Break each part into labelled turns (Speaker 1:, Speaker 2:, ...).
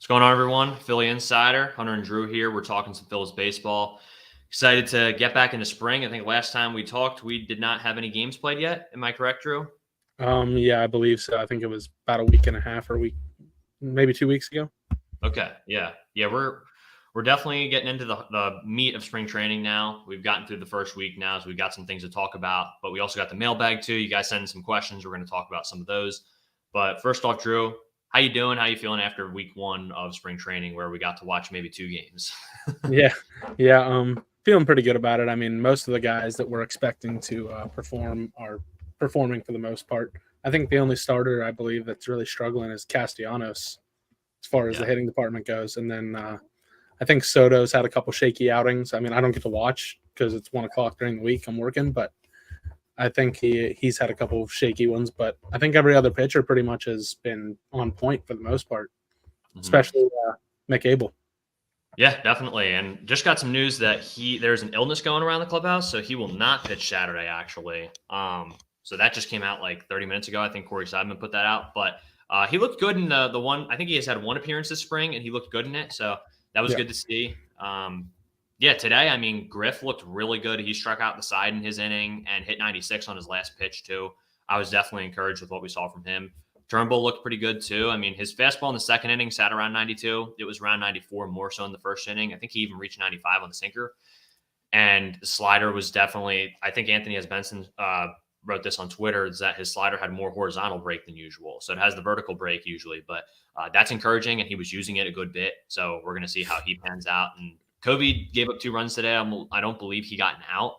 Speaker 1: What's going on, everyone? Philly Insider, Hunter and Drew here. We're talking some Phillies baseball. Excited to get back into spring. I think last time we talked, we did not have any games played yet. Am I correct, Drew?
Speaker 2: Yeah, I believe so. I think it was about a week and a half or maybe 2 weeks ago.
Speaker 1: Okay, yeah. We're definitely getting into the meat of spring training now. We've gotten through the first week now, so we've got some things to talk about. But we also got the mailbag too. You guys send in some questions. We're going to talk about some of those. But first off, Drew, how you doing? How you feeling after week one of spring training, where we got to watch maybe 2 games?
Speaker 2: Yeah, yeah. Feeling pretty good about it. I mean, most of the guys that we're expecting to perform are performing for the most part. I think the only starter I believe that's really struggling is Castellanos as far as the
Speaker 1: Yeah.
Speaker 2: hitting department goes, and then I think Soto's had a couple shaky outings. I mean, I don't get to watch because it's 1 o'clock during the week. I'm working, but I think he's had a couple of shaky ones. But I think every other pitcher pretty much has been on point for the most part,
Speaker 1: Mhm.
Speaker 2: especially McAble.
Speaker 1: Yeah, definitely. And just got some news that there's an illness going around the clubhouse, so he will not pitch Saturday actually. So that just came out like 30 minutes ago. I think Corey Seidman put that out, but he looked good in the one. I think he has had one appearance this spring, and he looked good in it. So that was
Speaker 2: Yeah.
Speaker 1: good to see. Yeah, today, I mean, Griff looked really good. He struck out the side in his inning and hit 96 on his last pitch too. I was definitely encouraged with what we saw from him. Turnbull looked pretty good too. I mean, his fastball in the second inning sat around 92. It was around 94 more so in the first inning. I think he even reached 95 on the sinker. And the slider was definitely, I think Anthony S. Benson wrote this on Twitter, is that his slider had more horizontal break than usual. So it has the vertical break usually, but that's encouraging, and he was using it a good bit. So we're going to see how he pans out. And Covey gave up 2 runs today. I don't believe he got an out.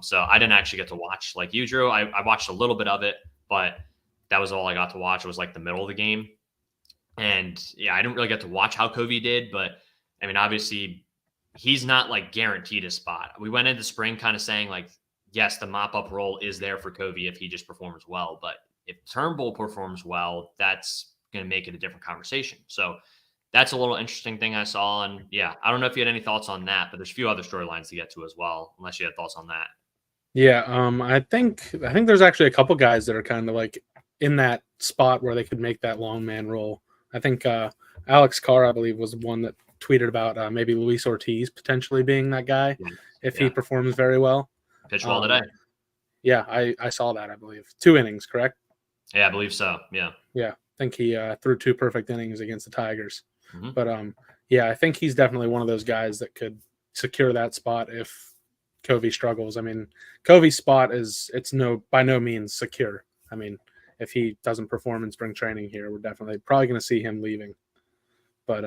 Speaker 1: So I didn't actually get to watch like you, Drew. I watched a little bit of it, but that was all I got to watch. It was like the middle of the game. And yeah, I didn't really get to watch how Covey did, but I mean, obviously, he's not like guaranteed a spot. We went into spring kind of saying, like, yes, the mop up role is there for Covey if he just performs well. But if Turnbull performs well, that's going to make it a different conversation. So that's a little interesting thing I saw. And yeah, I don't know if you had any thoughts on that, but there's a few other storylines to get to as well, unless you had thoughts on that.
Speaker 2: Yeah, I think there's actually a couple guys that are kind of like in that spot where they could make that long man role. I think Alex Carr, I believe, was one that tweeted about maybe Luis Ortiz potentially being that guy
Speaker 1: Yeah.
Speaker 2: if he
Speaker 1: Yeah.
Speaker 2: performs very well.
Speaker 1: Pitch well today.
Speaker 2: Um, yeah, I saw that. I believe 2 innings, correct?
Speaker 1: Yeah, I believe so. Yeah.
Speaker 2: Yeah, I think he threw 2 perfect innings against the Tigers.
Speaker 1: Hmm.
Speaker 2: But yeah, I think he's definitely one of those guys that could secure that spot if Covey struggles. I mean, Covey's spot it's by no means secure. I mean, if he doesn't perform in spring training here, we're definitely probably going to see him leaving. But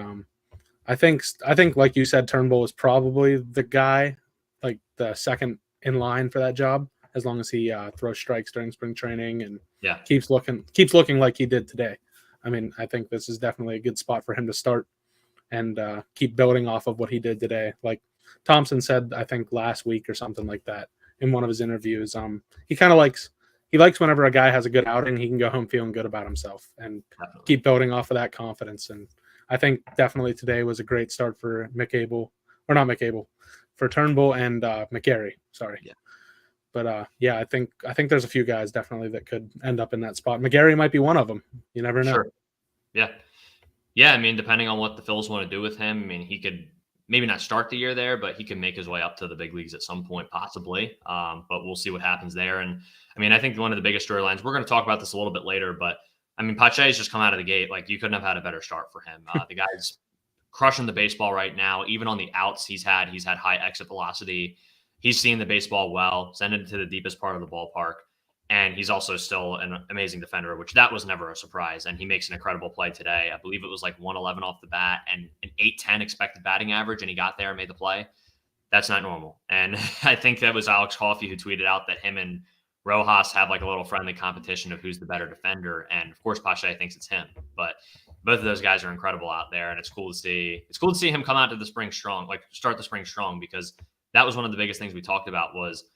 Speaker 2: I think like you said, Turnbull is probably the guy, like the second in line for that job, as long as he throws strikes during spring training and
Speaker 1: Yeah.
Speaker 2: keeps looking like he did today. I mean, I think this is definitely a good spot for him to start and keep building off of what he did today. Like Thompson said, I think last week or something like that in one of his interviews. He kind of likes whenever a guy has a good outing, he can go home feeling good about himself and
Speaker 1: Definitely.
Speaker 2: keep building off of that confidence. And I think definitely today was a great start for McAble, or not McAble, for Turnbull and McGarry. Sorry.
Speaker 1: Yeah.
Speaker 2: But yeah, I think there's a few guys definitely that could end up in that spot. McGarry might be one of them. You never know.
Speaker 1: Sure. Yeah. Yeah, I mean, depending on what the Phils want to do with him, I mean, he could maybe not start the year there, but he could make his way up to the big leagues at some point, possibly. But we'll see what happens there. And I mean, I think one of the biggest storylines, we're going to talk about this a little bit later, but I mean, Pache's just come out of the gate. Like, you couldn't have had a better start for him. The guy's crushing the baseball right now. Even on the outs he's had high exit velocity. He's seeing the baseball well, sending it to the deepest part of the ballpark. And he's also still an amazing defender, which that was never a surprise. And he makes an incredible play today. I believe it was like 111 off the bat and an 810 expected batting average, and he got there and made the play. That's not normal. And I think that was Alex Coffey who tweeted out that him and Rojas have like a little friendly competition of who's the better defender. And of course, Pache thinks it's him. But both of those guys are incredible out there, and it's cool to see. It's cool to see him come out to the spring strong, like start the spring strong, because that was one of the biggest things we talked about was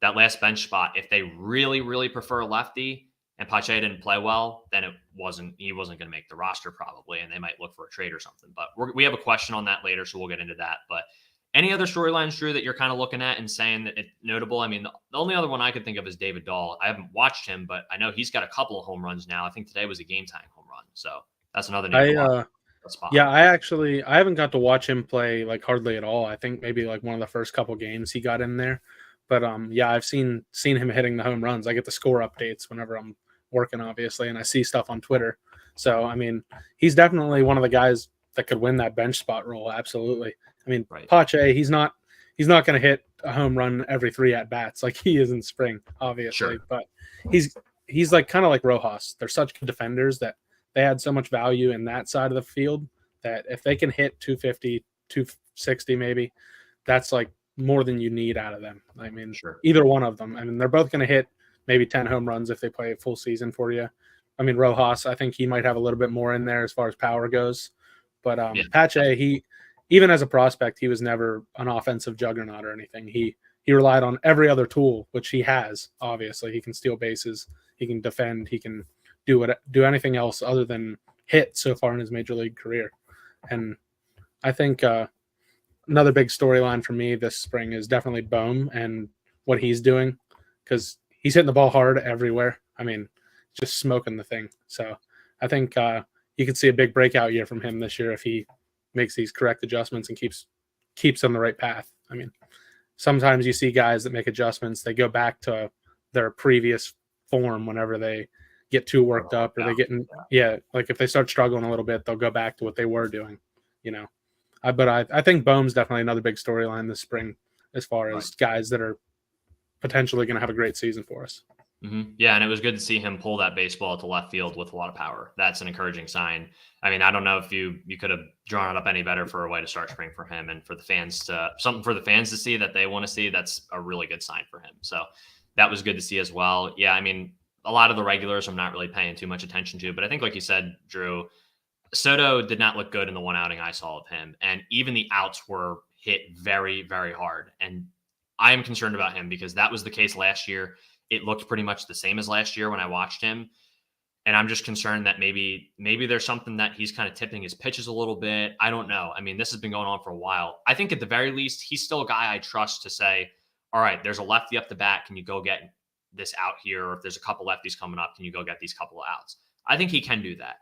Speaker 1: that last bench spot. If they really, really prefer a lefty and Pache didn't play well, then he wasn't going to make the roster probably, and they might look for a trade or something. But we have a question on that later, so we'll get into that. But any other storylines, Drew, that you're kind of looking at and saying that it's notable? I mean, the only other one I could think of is David Dahl. I haven't watched him, but I know he's got a couple of home runs now. I think today was a game-tying home run, so that's another name to watch. a spot.
Speaker 2: Yeah, I haven't got to watch him play like hardly at all. I think maybe like one of the first couple games he got in there. But yeah, I've seen him hitting the home runs. I get the score updates whenever I'm working, obviously, and I see stuff on Twitter. So I mean, he's definitely one of the guys that could win that bench spot role. Absolutely. I mean,
Speaker 1: Right.
Speaker 2: Pache, he's not going to hit a home run every 3 at bats like he is in spring, obviously.
Speaker 1: Sure.
Speaker 2: But he's like kind of like Rojas. They're such good defenders that they had so much value in that side of the field that if they can hit 250, 260 maybe, that's like more than you need out of them. I mean,
Speaker 1: Sure.
Speaker 2: either one of them. I mean, they're both going to hit maybe 10 home runs if they play a full season for you. I mean, Rojas, I think he might have a little bit more in there as far as power goes. But Pache, he even as a prospect, he was never an offensive juggernaut or anything. He relied on every other tool, which he has. Obviously, he can steal bases, he can defend, he can do anything else other than hit so far in his major league career. And I think another big storyline for me this spring is definitely Bohm and what he's doing, because he's hitting the ball hard everywhere. I mean, just smoking the thing. So I think you could see a big breakout year from him this year if he makes these correct adjustments and keeps on the right path. I mean, sometimes you see guys that make adjustments, they go back to their previous form whenever they get too worked up, or they get in, like if they start struggling a little bit, they'll go back to what they were doing, you know. But I think Bohm's definitely another big storyline this spring as far as guys that are potentially going to have a great season for us.
Speaker 1: Mm-hmm. Yeah, and it was good to see him pull that baseball to left field with a lot of power. That's an encouraging sign. I mean, I don't know if you could have drawn it up any better for a way to start spring for him, and for the fans to something for the fans to see that they want to see. That's a really good sign for him. So that was good to see as well. Yeah, I mean, a lot of the regulars I'm not really paying too much attention to, but I think, like you said, Drew, Soto did not look good in the one outing I saw of him, and even the outs were hit very, very hard. And I am concerned about him because that was the case last year. It looked pretty much the same as last year when I watched him. And I'm just concerned that maybe there's something that he's kind of tipping his pitches a little bit. I don't know. I mean, this has been going on for a while. I think at the very least, he's still a guy I trust to say, all right, there's a lefty up the bat. Can you go get this out here? Or if there's a couple lefties coming up, can you go get these couple of outs? I think he can do that.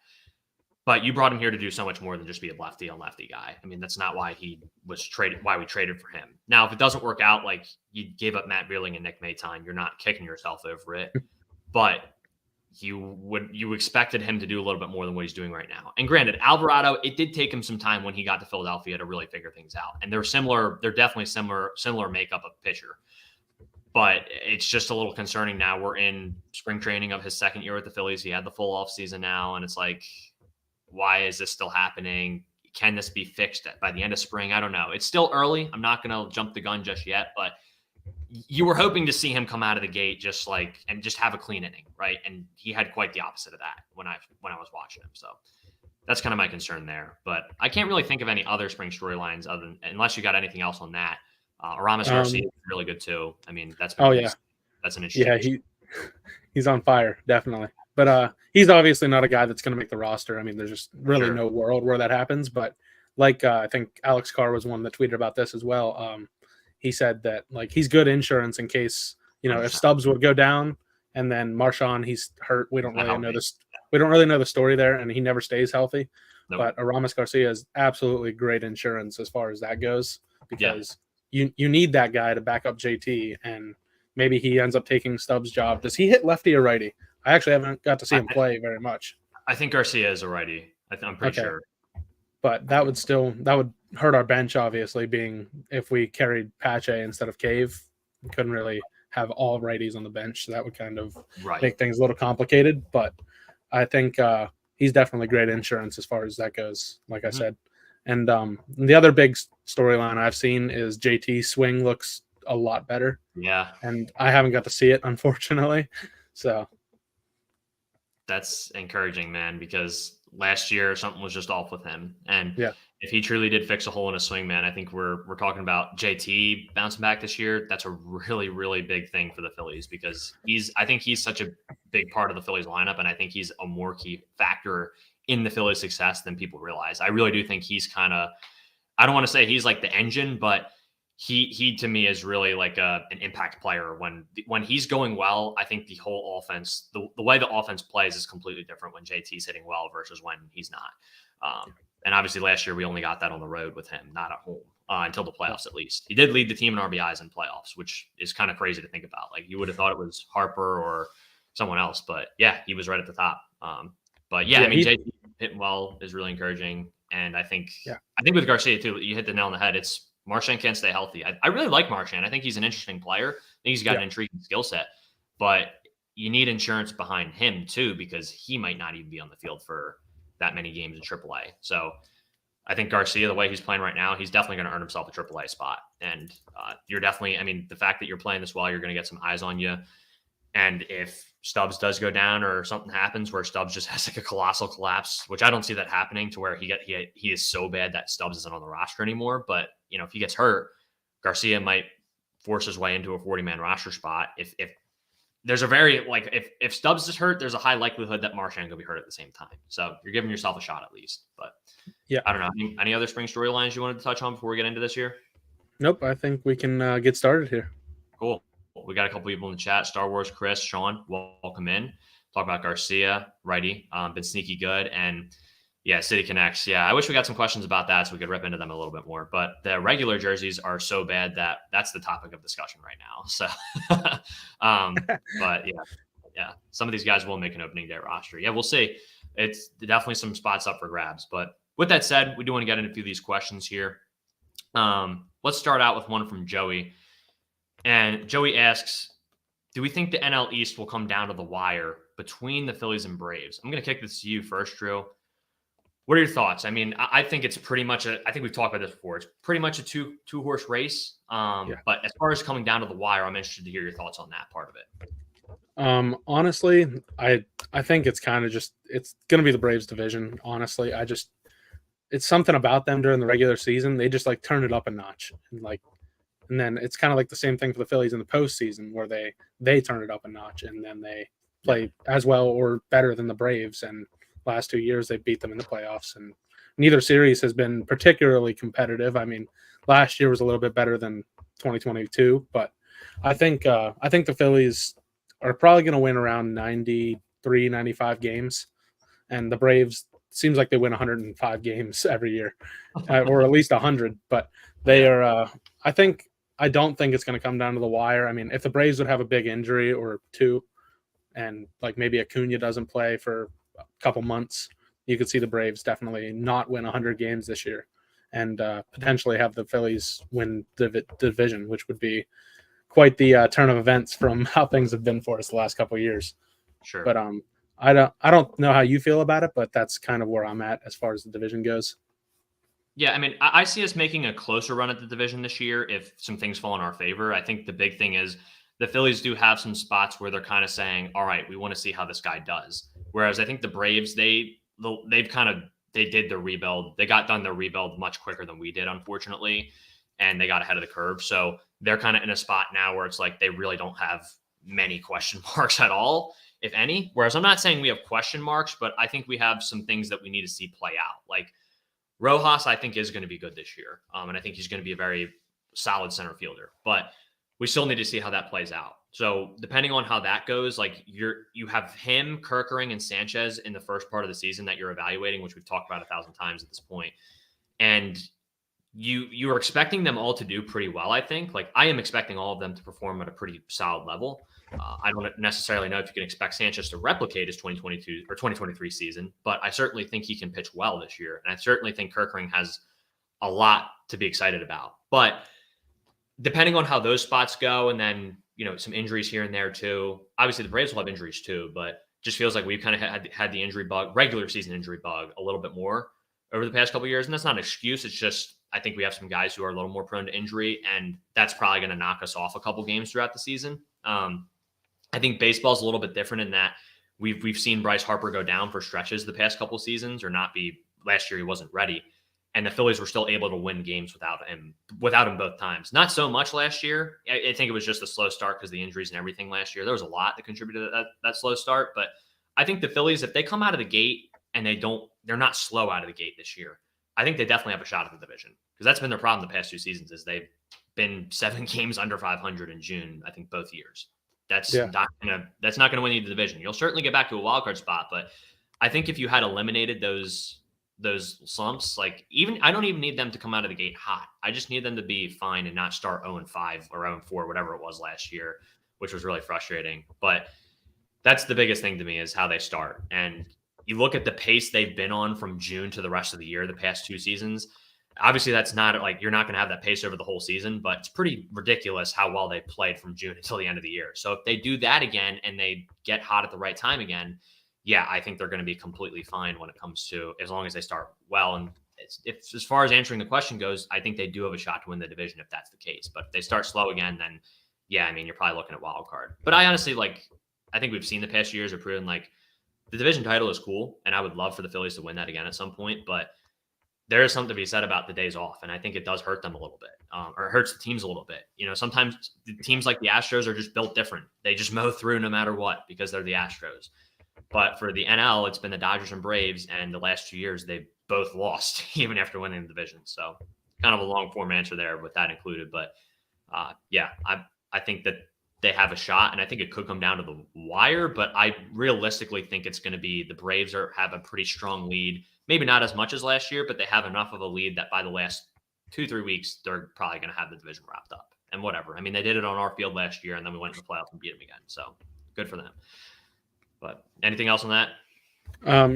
Speaker 1: But you brought him here to do so much more than just be a lefty on lefty guy. I mean, that's not why he was traded, why we traded for him. Now, if it doesn't work out, like you gave up Matt Beerling and Nick Maytime, you're not kicking yourself over it. But you expected him to do a little bit more than what he's doing right now. And granted, Alvarado, it did take him some time when he got to Philadelphia to really figure things out. And they're definitely similar makeup of pitcher. But it's just a little concerning now. We're in spring training of his second year with the Phillies. He had the full off season now, and it's like, why is this still happening? Can this be fixed by the end of spring? I don't know. It's still early. I'm not going to jump the gun just yet, but you were hoping to see him come out of the gate just have a clean inning, right? And he had quite the opposite of that when I was watching him. So that's kind of my concern there. But I can't really think of any other spring storylines unless you got anything else on that. Aramis Garcia is really good too. I mean, that's an interesting.
Speaker 2: Yeah, he's on fire, definitely. But he's obviously not a guy that's going to make the roster. I mean, there's just really no world where that happens. But like I think Alex Carr was one that tweeted about this as well. He said that like he's good insurance in case, if Stubbs would go down and then Marchand, he's hurt. We don't really know this. We don't really know the story there, and he never stays healthy. Nope. But Aramis Garcia is absolutely great insurance as far as that goes, because you need that guy to back up JT, and maybe he ends up taking Stubbs' job. Does he hit lefty or righty? I actually haven't got to see him play very much.
Speaker 1: I think Garcia is a righty. I'm pretty sure.
Speaker 2: But that would hurt our bench, obviously, being if we carried Pache instead of Cave. We couldn't really have all righties on the bench, so that would kind of make things a little complicated. But I think he's definitely great insurance as far as that goes, like I said. And the other big storyline I've seen is JT's swing looks a lot better.
Speaker 1: Yeah.
Speaker 2: And I haven't got to see it, unfortunately. So
Speaker 1: that's encouraging, man, because last year something was just off with him. And if he truly did fix a hole in his swing, man, I think we're talking about JT bouncing back this year. That's a really, really big thing for the Phillies, because I think he's such a big part of the Phillies lineup, and I think he's a more key factor in the Phillies' success than people realize. I really do think he's kind of, I don't want to say he's like the engine, but he to me is really like an impact player. When he's going well, I think the whole offense, the way the offense plays is completely different when JT's hitting well versus when he's not. And obviously last year we only got that on the road with him, not at home. Until the playoffs, at least. He did lead the team in RBIs in playoffs, which is kind of crazy to think about. Like, you would have thought it was Harper or someone else, but yeah, he was right at the top. But yeah, I mean, JT hitting well is really encouraging, and I think with Garcia too, you hit the nail on the head. It's Marchand can't stay healthy. I really like Marchand. I think he's an interesting player. I think he's got an intriguing skill set, but you need insurance behind him too, because he might not even be on the field for that many games in AAA. So I think Garcia, the way he's playing right now, he's definitely going to earn himself a AAA spot. And you're definitely, I mean, the fact that you're playing this well, you're going to get some eyes on you. And if Stubbs does go down or something happens where Stubbs just has like a colossal collapse, which I don't see that happening to where he is so bad that Stubbs isn't on the roster anymore. But, you know, if he gets hurt, Garcia might force his way into a 40-man roster spot. If there's a very, like, if Stubbs is hurt, there's a high likelihood that Marchand will be hurt at the same time. So you're giving yourself a shot at least. But yeah, I don't know. Any other spring storylines you wanted to touch on before we get into this year?
Speaker 2: Nope. I think we can get started here.
Speaker 1: Cool. We got a couple people in the chat. Star Wars Chris, Sean, welcome in. Talk about Garcia, righty. Been sneaky good. And yeah, City Connects. Yeah, I wish we got some questions about that so we could rip into them a little bit more. But the regular jerseys are so bad that that's the topic of discussion right now. So, but yeah, some of these guys will make an opening day roster. Yeah, we'll see. It's definitely some spots up for grabs. But with that said, we do want to get into a few of these questions here. Let's start out with one from Joey. And Joey asks, do we think the NL East will come down to the wire between the Phillies and Braves? I'm going to kick this to you first, Drew. What are your thoughts? I mean, I think it's pretty much I think we've talked about this before. It's pretty much a two-horse race. But as far as coming down to the wire, I'm interested to hear your thoughts on that part of it.
Speaker 2: Honestly, I think it's kind of it's going to be the Braves division. Honestly, it's something about them during the regular season. They just like turn it up a notch, and then it's kind of like the same thing for the Phillies in the postseason, where they turn it up a notch, and then they play as well or better than the Braves. And last 2 years they beat them in the playoffs, and neither series has been particularly competitive. I mean, last year was a little bit better than 2022, but I think the Phillies are probably going to win around 93, 95 games, and the Braves seems like they win 105 games every year, or at least 100. But they are. I don't think it's going to come down to the wire. I mean, if the Braves would have a big injury or two, and like maybe Acuna doesn't play for a couple months, you could see the Braves definitely not win 100 games this year, and potentially have the Phillies win the division, which would be quite the turn of events from how things have been for us the last couple of years.
Speaker 1: Sure.
Speaker 2: But I don't know how you feel about it, but that's kind of where I'm at as far as the division goes.
Speaker 1: Yeah, I mean, I see us making a closer run at the division this year if some things fall in our favor. I think the big thing is the Phillies do have some spots where they're kind of saying, all right, we want to see how this guy does. Whereas I think the Braves, they did the rebuild. They got done their rebuild much quicker than we did, unfortunately, and they got ahead of the curve. So they're kind of in a spot now where it's like they really don't have many question marks at all, if any. Whereas I'm not saying we have question marks, but I think we have some things that we need to see play out. Like Rojas, I think, is going to be good this year. And I think he's going to be a very solid center fielder. But we still need to see how that plays out. So depending on how that goes, like you have him, Kerkering, and Sanchez in the first part of the season that you're evaluating, which we've talked about 1,000 times at this point. And you are expecting them all to do pretty well, I think. Like, I am expecting all of them to perform at a pretty solid level. I don't necessarily know if you can expect Sanchez to replicate his 2022 or 2023 season, but I certainly think he can pitch well this year. And I certainly think Kerkering has a lot to be excited about. But depending on how those spots go, and then, you know, some injuries here and there too. Obviously, the Braves will have injuries too, but just feels like we've kind of had the injury bug, regular season injury bug, a little bit more over the past couple of years. And that's not an excuse. It's just, I think we have some guys who are a little more prone to injury, and that's probably going to knock us off a couple games throughout the season. I think baseball's a little bit different in that we've seen Bryce Harper go down for stretches the past couple seasons, or not be. Last year he wasn't ready, and the Phillies were still able to win games without him both times. Not so much last year. I think it was just a slow start because of the injuries and everything last year. There was a lot that contributed to that slow start, but I think the Phillies, if they come out of the gate and they're not slow out of the gate this year, I think they definitely have a shot at the division, because that's been their problem the past 2 seasons is they've been 7 games under 500 in June, I think both years. That's not gonna win you the division. You'll certainly get back to a wild card spot, but I think if you had eliminated those those slumps, like even I don't even need them to come out of the gate hot. I just need them to be fine and not start 0-5 or 0-4, whatever it was last year, which was really frustrating. But that's the biggest thing to me is how they start. And you look at the pace they've been on from June to the rest of the year, the past 2 seasons. Obviously, that's not like you're not going to have that pace over the whole season, but it's pretty ridiculous how well they played from June until the end of the year. So if they do that again and they get hot at the right time again, yeah, I think they're going to be completely fine when it comes to as long as they start well. And if as far as answering the question goes, I think they do have a shot to win the division if that's the case. But if they start slow again, then yeah, I mean, you're probably looking at wild card. But I honestly I think we've seen the past years are proven like the division title is cool, and I would love for the Phillies to win that again at some point. But there is something to be said about the days off, and I think it does hurt them a little bit, or it hurts the teams a little bit. You know, sometimes the teams like the Astros are just built different. They just mow through no matter what because they're the Astros. But for the NL, it's been the Dodgers and Braves, and the last 2 years they've both lost even after winning the division. So kind of a long form answer there with that included. But yeah, I think that they have a shot, and I think it could come down to the wire. But I realistically think it's going to be the Braves have a pretty strong lead. Maybe not as much as last year, but they have enough of a lead that by the last 2-3 weeks, they're probably going to have the division wrapped up. And whatever. I mean, they did it on our field last year, and then we went to the playoffs and beat them again. So good for them. But anything else on that?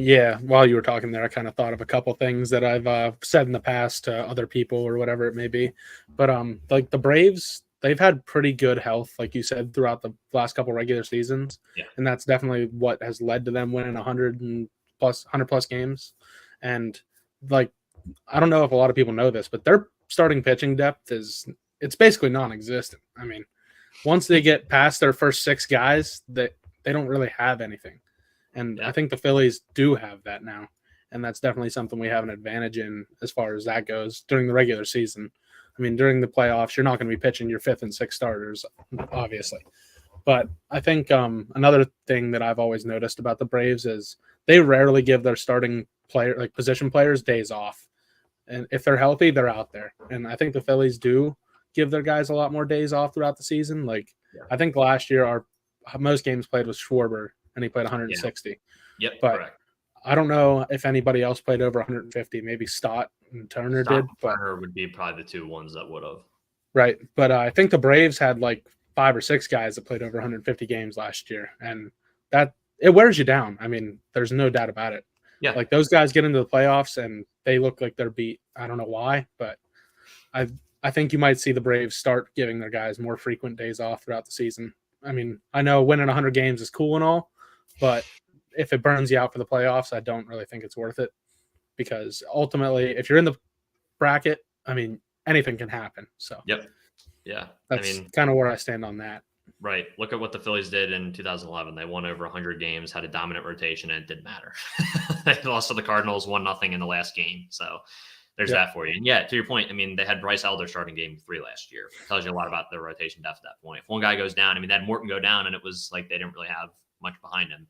Speaker 2: Yeah, while you were talking there, I kind of thought of a couple things that I've said in the past to other people or whatever it may be. But like the Braves, they've had pretty good health, like you said, throughout the last couple regular seasons.
Speaker 1: Yeah.
Speaker 2: And that's definitely what has led to them winning 100 plus games. And like, I don't know if a lot of people know this, but their starting pitching depth it's basically non-existent. I mean, once they get past their first 6 guys, they don't really have anything. And I think the Phillies do have that now. And that's definitely something we have an advantage in as far as that goes during the regular season. I mean, during the playoffs, you're not going to be pitching your 5th and 6th starters, obviously. But I think another thing that I've always noticed about the Braves is they rarely give their starting player, like position players, days off. And if they're healthy, they're out there. And I think the Phillies do give their guys a lot more days off throughout the season. Like, I think last year our most games played was Schwarber, and he played 160.
Speaker 1: Yep,
Speaker 2: but
Speaker 1: correct.
Speaker 2: I don't know if anybody else played over 150. Maybe Stott and Turner did. But
Speaker 1: Turner would be probably the 2 ones that would have.
Speaker 2: Right. But I think the Braves had like 5 or 6 guys that played over 150 games last year. And that it wears you down. I mean, there's no doubt about it.
Speaker 1: Yeah.
Speaker 2: Like those guys get into the playoffs and they look like they're beat. I don't know why, but I think you might see the Braves start giving their guys more frequent days off throughout the season. I mean, I know winning 100 games is cool and all, but if it burns you out for the playoffs, I don't really think it's worth it because ultimately, if you're in the bracket, I mean, anything can happen. So,
Speaker 1: yep. Yeah.
Speaker 2: That's kind of where I stand on that.
Speaker 1: Right. Look at what the Phillies did in 2011. They won over 100 games, had a dominant rotation, and it didn't matter. They lost to the Cardinals 1-0 in the last game. So there's that for you. And yeah, to your point, I mean, they had Bryce Elder starting game 3 last year. It tells you a lot about their rotation depth at that point. If one guy goes down, I mean, they had Morton go down, and it was like they didn't really have much behind him.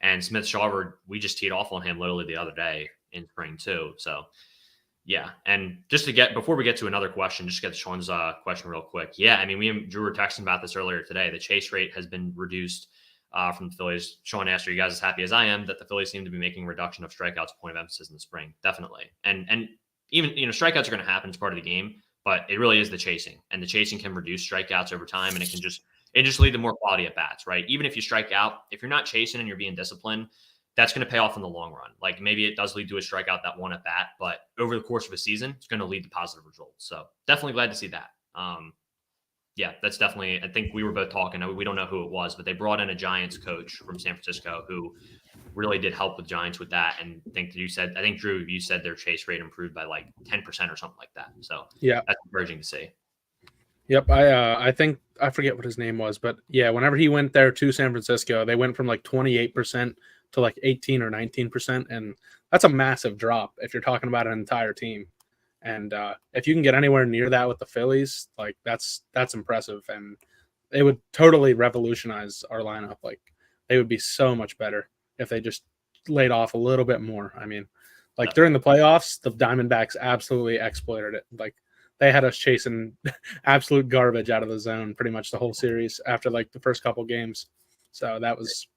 Speaker 1: And Smith Shawver, we just teed off on him literally the other day in spring too. So yeah. And just before we get to another question, just get Sean's question real quick. Yeah. I mean, we and Drew were texting about this earlier today. The chase rate has been reduced from the Phillies. Sean asked, are you guys as happy as I am that the Phillies seem to be making reduction of strikeouts a point of emphasis in the spring? Definitely. And even, strikeouts are going to happen as part of the game, but it really is the chasing, and the chasing can reduce strikeouts over time. And it just lead to more quality at bats, right? Even if you strike out, if you're not chasing and you're being disciplined, that's going to pay off in the long run. Like maybe it does lead to a strikeout that one at bat, but over the course of a season, it's going to lead to positive results. So definitely glad to see that. Yeah, that's definitely, I think we were both talking, we don't know who it was, but they brought in a Giants coach from San Francisco who really did help the Giants with that. And I think Drew, you said their chase rate improved by like 10% or something like that. So yeah, that's encouraging to see.
Speaker 2: Yep. I think I forget what his name was, but yeah, whenever he went there to San Francisco, they went from like 28% to like 18 or 19%. And that's a massive drop if you're talking about an entire team. And if you can get anywhere near that with the Phillies, like that's impressive. And it would totally revolutionize our lineup. Like they would be so much better if they just laid off a little bit more. I mean, like during the playoffs, the Diamondbacks absolutely exploited it. Like they had us chasing absolute garbage out of the zone pretty much the whole series after like the first couple games. So that was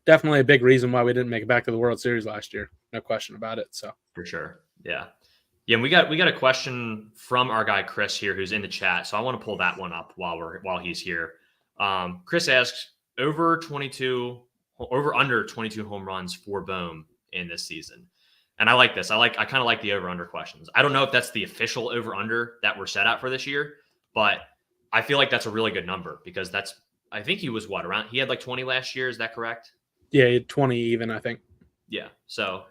Speaker 2: definitely a big reason why we didn't make it back to the World Series last year. no question about it. So
Speaker 1: for sure. Yeah. Yeah, and we got a question from our guy Chris here, who's in the chat. So I want to pull that one up while he's here. Chris asks over under 22 home runs for Bohm in this season, and I like this. I kind of like the over under questions. I don't know if that's the official over under that we're set out for this year, but I feel like that's a really good number because I think he was around. He had like 20 last year. Is that correct?
Speaker 2: yeah, he had 20 even, I think.
Speaker 1: Yeah. So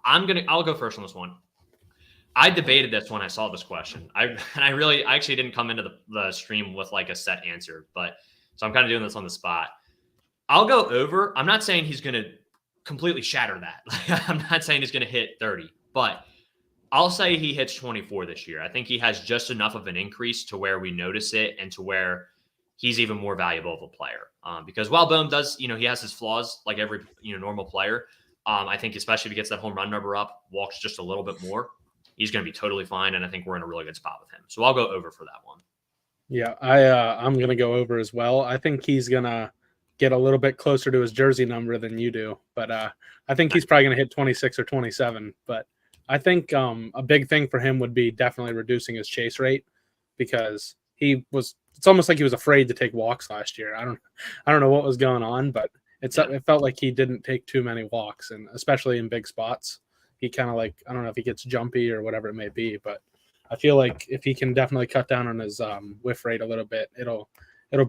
Speaker 1: I'll go first on this one. I debated this when I saw this question. I actually didn't come into the stream with like a set answer, but so I'm kind of doing this on the spot. I'll go over. I'm not saying he's going to completely shatter that. I'm not saying he's going to hit 30, but I'll say he hits 24 this year. I think he has just enough of an increase to where we notice it and to where he's even more valuable of a player. Because while Bohm does, he has his flaws like every normal player. I think especially if he gets that home run number up, walks just a little bit more, he's going to be totally fine, and I think we're in a really good spot with him. So I'll go over for that one.
Speaker 2: Yeah, I'm going to go over as well. I think he's going to get a little bit closer to his jersey number than you do, but I think he's probably going to hit 26 or 27. But I think a big thing for him would be definitely reducing his chase rate because it's almost like he was afraid to take walks last year. I don't know what was going on, but it felt like he didn't take too many walks, and especially in big spots. He kind of I don't know if he gets jumpy or whatever it may be, but I feel like if he can definitely cut down on his whiff rate a little bit, it'll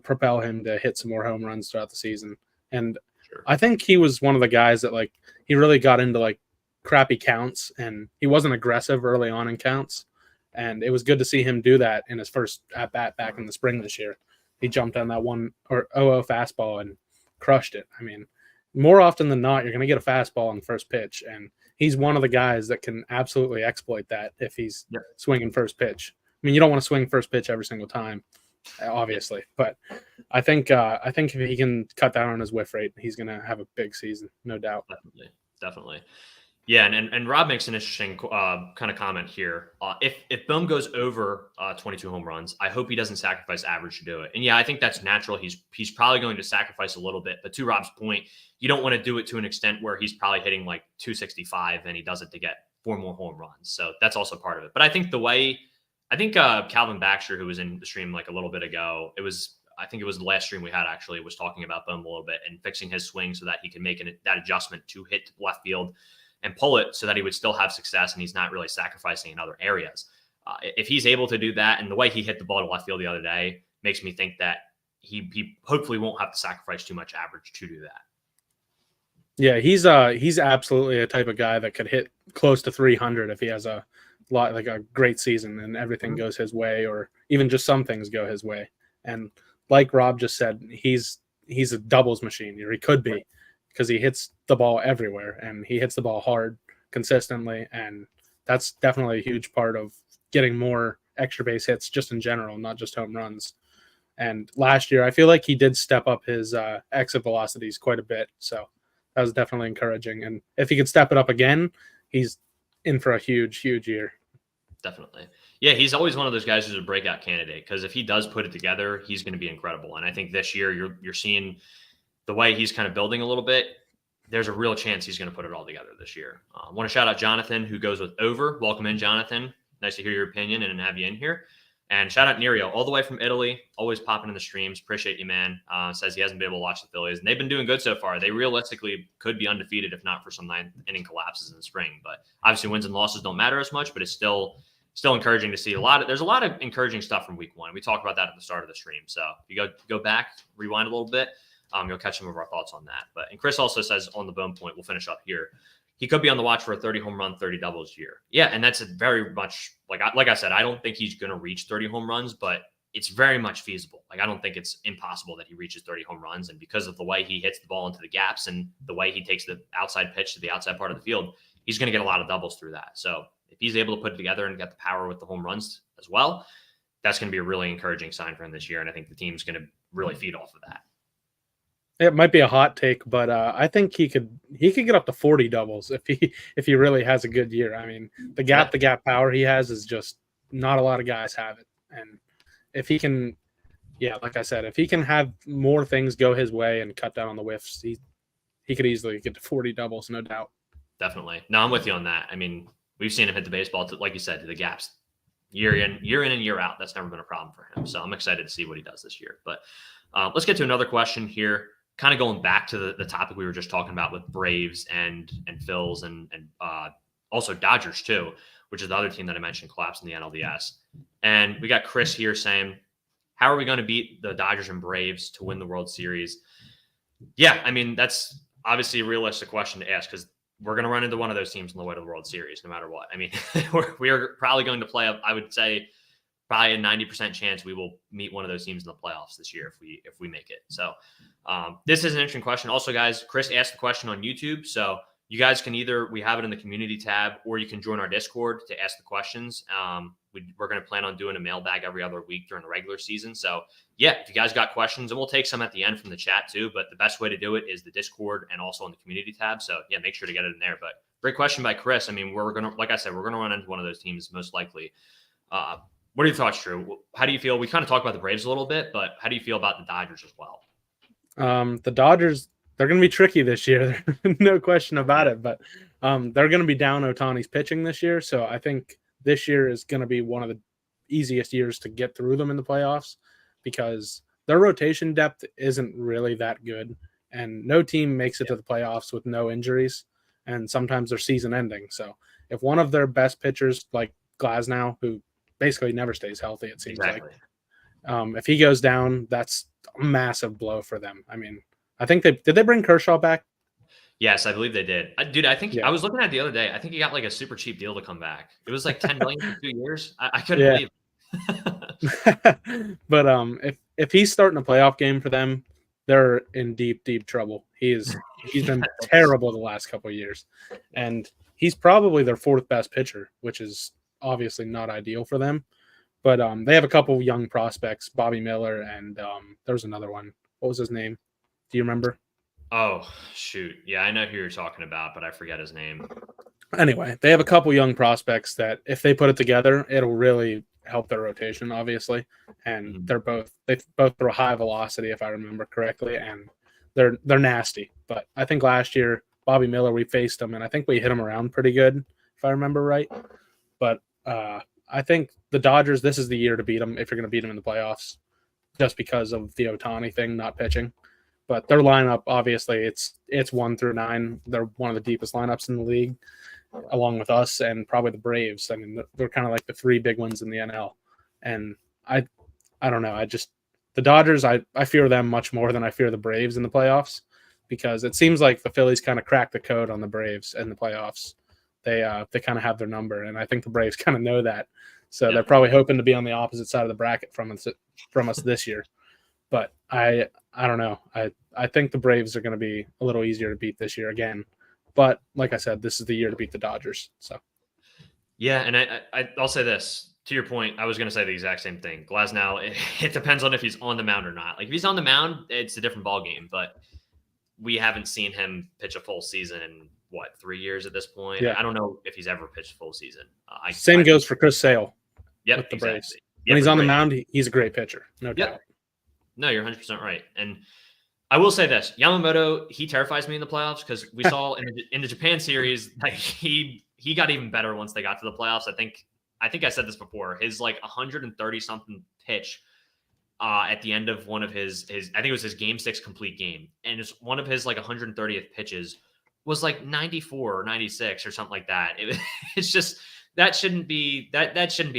Speaker 2: propel him to hit some more home runs throughout the season. And sure. I think he was one of the guys that he really got into crappy counts, and he wasn't aggressive early on in counts. And it was good to see him do that in his first at bat back in the spring this year. He jumped on that 1-0 fastball and crushed it. I mean, more often than not, you're going to get a fastball on the first pitch, and he's one of the guys that can absolutely exploit that if he's swinging first pitch. I mean, you don't want to swing first pitch every single time, obviously, but I think if he can cut down on his whiff rate, he's going to have a big season, no doubt.
Speaker 1: Definitely. Yeah, and Rob makes an interesting kind of comment here. If Bohm goes over 22 home runs, I hope he doesn't sacrifice average to do it. And yeah, I think that's natural. He's probably going to sacrifice a little bit. But to Rob's point, you don't want to do it to an extent where he's probably hitting 265 and he does it to get 4 more home runs. So that's also part of it. But I think Calvin Baxter, who was in the stream a little bit ago, I think it was the last stream we had actually, was talking about Bohm a little bit and fixing his swing so that he can make that adjustment to hit left field and pull it so that he would still have success and he's not really sacrificing in other areas. If he's able to do that, and the way he hit the ball to left field the other day makes me think that he hopefully won't have to sacrifice too much average to do that.
Speaker 2: Yeah, he's absolutely a type of guy that could hit close to 300 if he has a great season and everything goes his way, or even just some things go his way. And like Rob just said, he's a doubles machine, or he could be, because he hits the ball everywhere and he hits the ball hard consistently. And that's definitely a huge part of getting more extra base hits just in general, not just home runs. And last year, I feel like he did step up his exit velocities quite a bit. So that was definitely encouraging. And if he could step it up again, he's in for a huge, huge year.
Speaker 1: Definitely. Yeah, he's always one of those guys who's a breakout candidate, because if he does put it together, he's going to be incredible. And I think this year you're seeing the way he's kind of building a little bit. There's a real chance he's going to put it all together this year. I want to shout out Jonathan, who goes with over. Welcome in, Jonathan. Nice to hear your opinion and have you in here. And shout out Nerio, all the way from Italy, always popping in the streams. Appreciate you, man. Says he hasn't been able to watch the Phillies, and they've been doing good so far. They realistically could be undefeated if not for some 9th-inning collapses in the spring. But obviously, wins and losses don't matter as much. But it's still encouraging to see there's a lot of encouraging stuff from week 1. We talked about that at the start of the stream. So if you go back, rewind a little bit, you'll catch some of our thoughts on that. And Chris also says on the Bohm point, we'll finish up here, he could be on the watch for a 30 home run, 30 doubles year. Yeah, and that's very much like I said, I don't think he's going to reach 30 home runs, but it's very much feasible. I don't think it's impossible that he reaches 30 home runs. And because of the way he hits the ball into the gaps and the way he takes the outside pitch to the outside part of the field, he's going to get a lot of doubles through that. So if he's able to put it together and get the power with the home runs as well, that's going to be a really encouraging sign for him this year. And I think the team's going to really feed off of that.
Speaker 2: It might be a hot take, but I think he could get up to 40 doubles if he really has a good year. I mean, the gap power he has is just not a lot of guys have it. And if he can, like I said, if he can have more things go his way and cut down on the whiffs, he could easily get to 40 doubles, no doubt.
Speaker 1: Definitely. No, I'm with you on that. I mean, we've seen him hit the baseball, like you said, to the gaps year in and year out. That's never been a problem for him. So I'm excited to see what he does this year. But let's get to another question here. Kind of going back to the topic we were just talking about with Braves and Phils and also Dodgers too, which is the other team that I mentioned collapsed in the NLDS. And we got Chris here saying, how are we going to beat the Dodgers and Braves to win the World Series? Yeah, I mean, that's obviously a realistic question to ask because we're going to run into one of those teams in the way to the World Series, no matter what. I mean, we are probably going to play, I would say, probably a 90% chance we will meet one of those teams in the playoffs this year if we make it. So this is an interesting question. Also, guys, Chris asked the question on YouTube. So you guys can we have it in the community tab, or you can join our Discord to ask the questions. We're going to plan on doing a mailbag every other week during the regular season. So yeah, if you guys got questions, and we'll take some at the end from the chat too, but the best way to do it is the Discord and also on the community tab. So yeah, make sure to get it in there. But great question by Chris. I mean, like I said, we're going to run into one of those teams most likely. What are your thoughts, Drew? How do you feel? We kind of talked about the Braves a little bit, but how do you feel about the Dodgers as well?
Speaker 2: The Dodgers, they're going to be tricky this year. No question about it. But they're going to be down Ohtani's pitching this year. So I think this year is going to be one of the easiest years to get through them in the playoffs because their rotation depth isn't really that good. And no team makes it to the playoffs with no injuries. And sometimes they're season ending. So if one of their best pitchers, like Glasnow, who basically never stays healthy, it seems like, if he goes down, that's a massive blow for them. I mean, I think did they bring Kershaw back?
Speaker 1: Yes, I believe they did. Dude, I think I was looking at it the other day. I think he got like a super cheap deal to come back. It was like $10 million for 2 years. I couldn't believe
Speaker 2: it. But if he's starting a playoff game for them, they're in deep trouble. He's been terrible the last couple of years, and he's probably their fourth best pitcher, which is obviously not ideal for them. But they have a couple young prospects, Bobby Miller, and there was another one. What was his name? Do you remember?
Speaker 1: Oh, shoot. Yeah, I know who you're talking about, but I forget his name.
Speaker 2: Anyway, they have a couple young prospects that if they put it together, it'll really help their rotation, obviously. And they both throw high velocity, if I remember correctly, and they're nasty. But I think last year, Bobby Miller, we faced him, and I think we hit him around pretty good, if I remember right. But I think the Dodgers, this is the year to beat them if you're going to beat them in the playoffs, just because of the Ohtani thing, not pitching. But their lineup, obviously, it's 1 through 9. They're one of the deepest lineups in the league, along with us and probably the Braves. I mean, they're kind of like the three big ones in the NL. And I don't know. The Dodgers, I fear them much more than I fear the Braves in the playoffs because it seems like the Phillies kind of cracked the code on the Braves in the playoffs. They kind of have their number, and I think the Braves kind of know that. So they're probably hoping to be on the opposite side of the bracket from us this year. But I don't know. I think the Braves are going to be a little easier to beat this year again. But like I said, this is the year to beat the Dodgers. So
Speaker 1: yeah, and I'll say this. To your point, I was going to say the exact same thing. Glasnow, it depends on if he's on the mound or not. Like if he's on the mound, it's a different ballgame. But we haven't seen him pitch a full season in 3 years at this point. Yeah. I don't know if he's ever pitched full season.
Speaker 2: Same goes for Chris Sale.
Speaker 1: Yep,
Speaker 2: with the
Speaker 1: exactly.
Speaker 2: Braves. When he's on the mound, he's a great pitcher. No doubt.
Speaker 1: Yep. No, you're 100% right. And I will say this: Yamamoto, he terrifies me in the playoffs because we saw in the Japan series, like he got even better once they got to the playoffs. I think I said this before. His like 130 something pitch at the end of one of his I think it was his game 6 complete game, and it's one of his like 130th pitches was like 94 or 96 or something like that. It's just that shouldn't be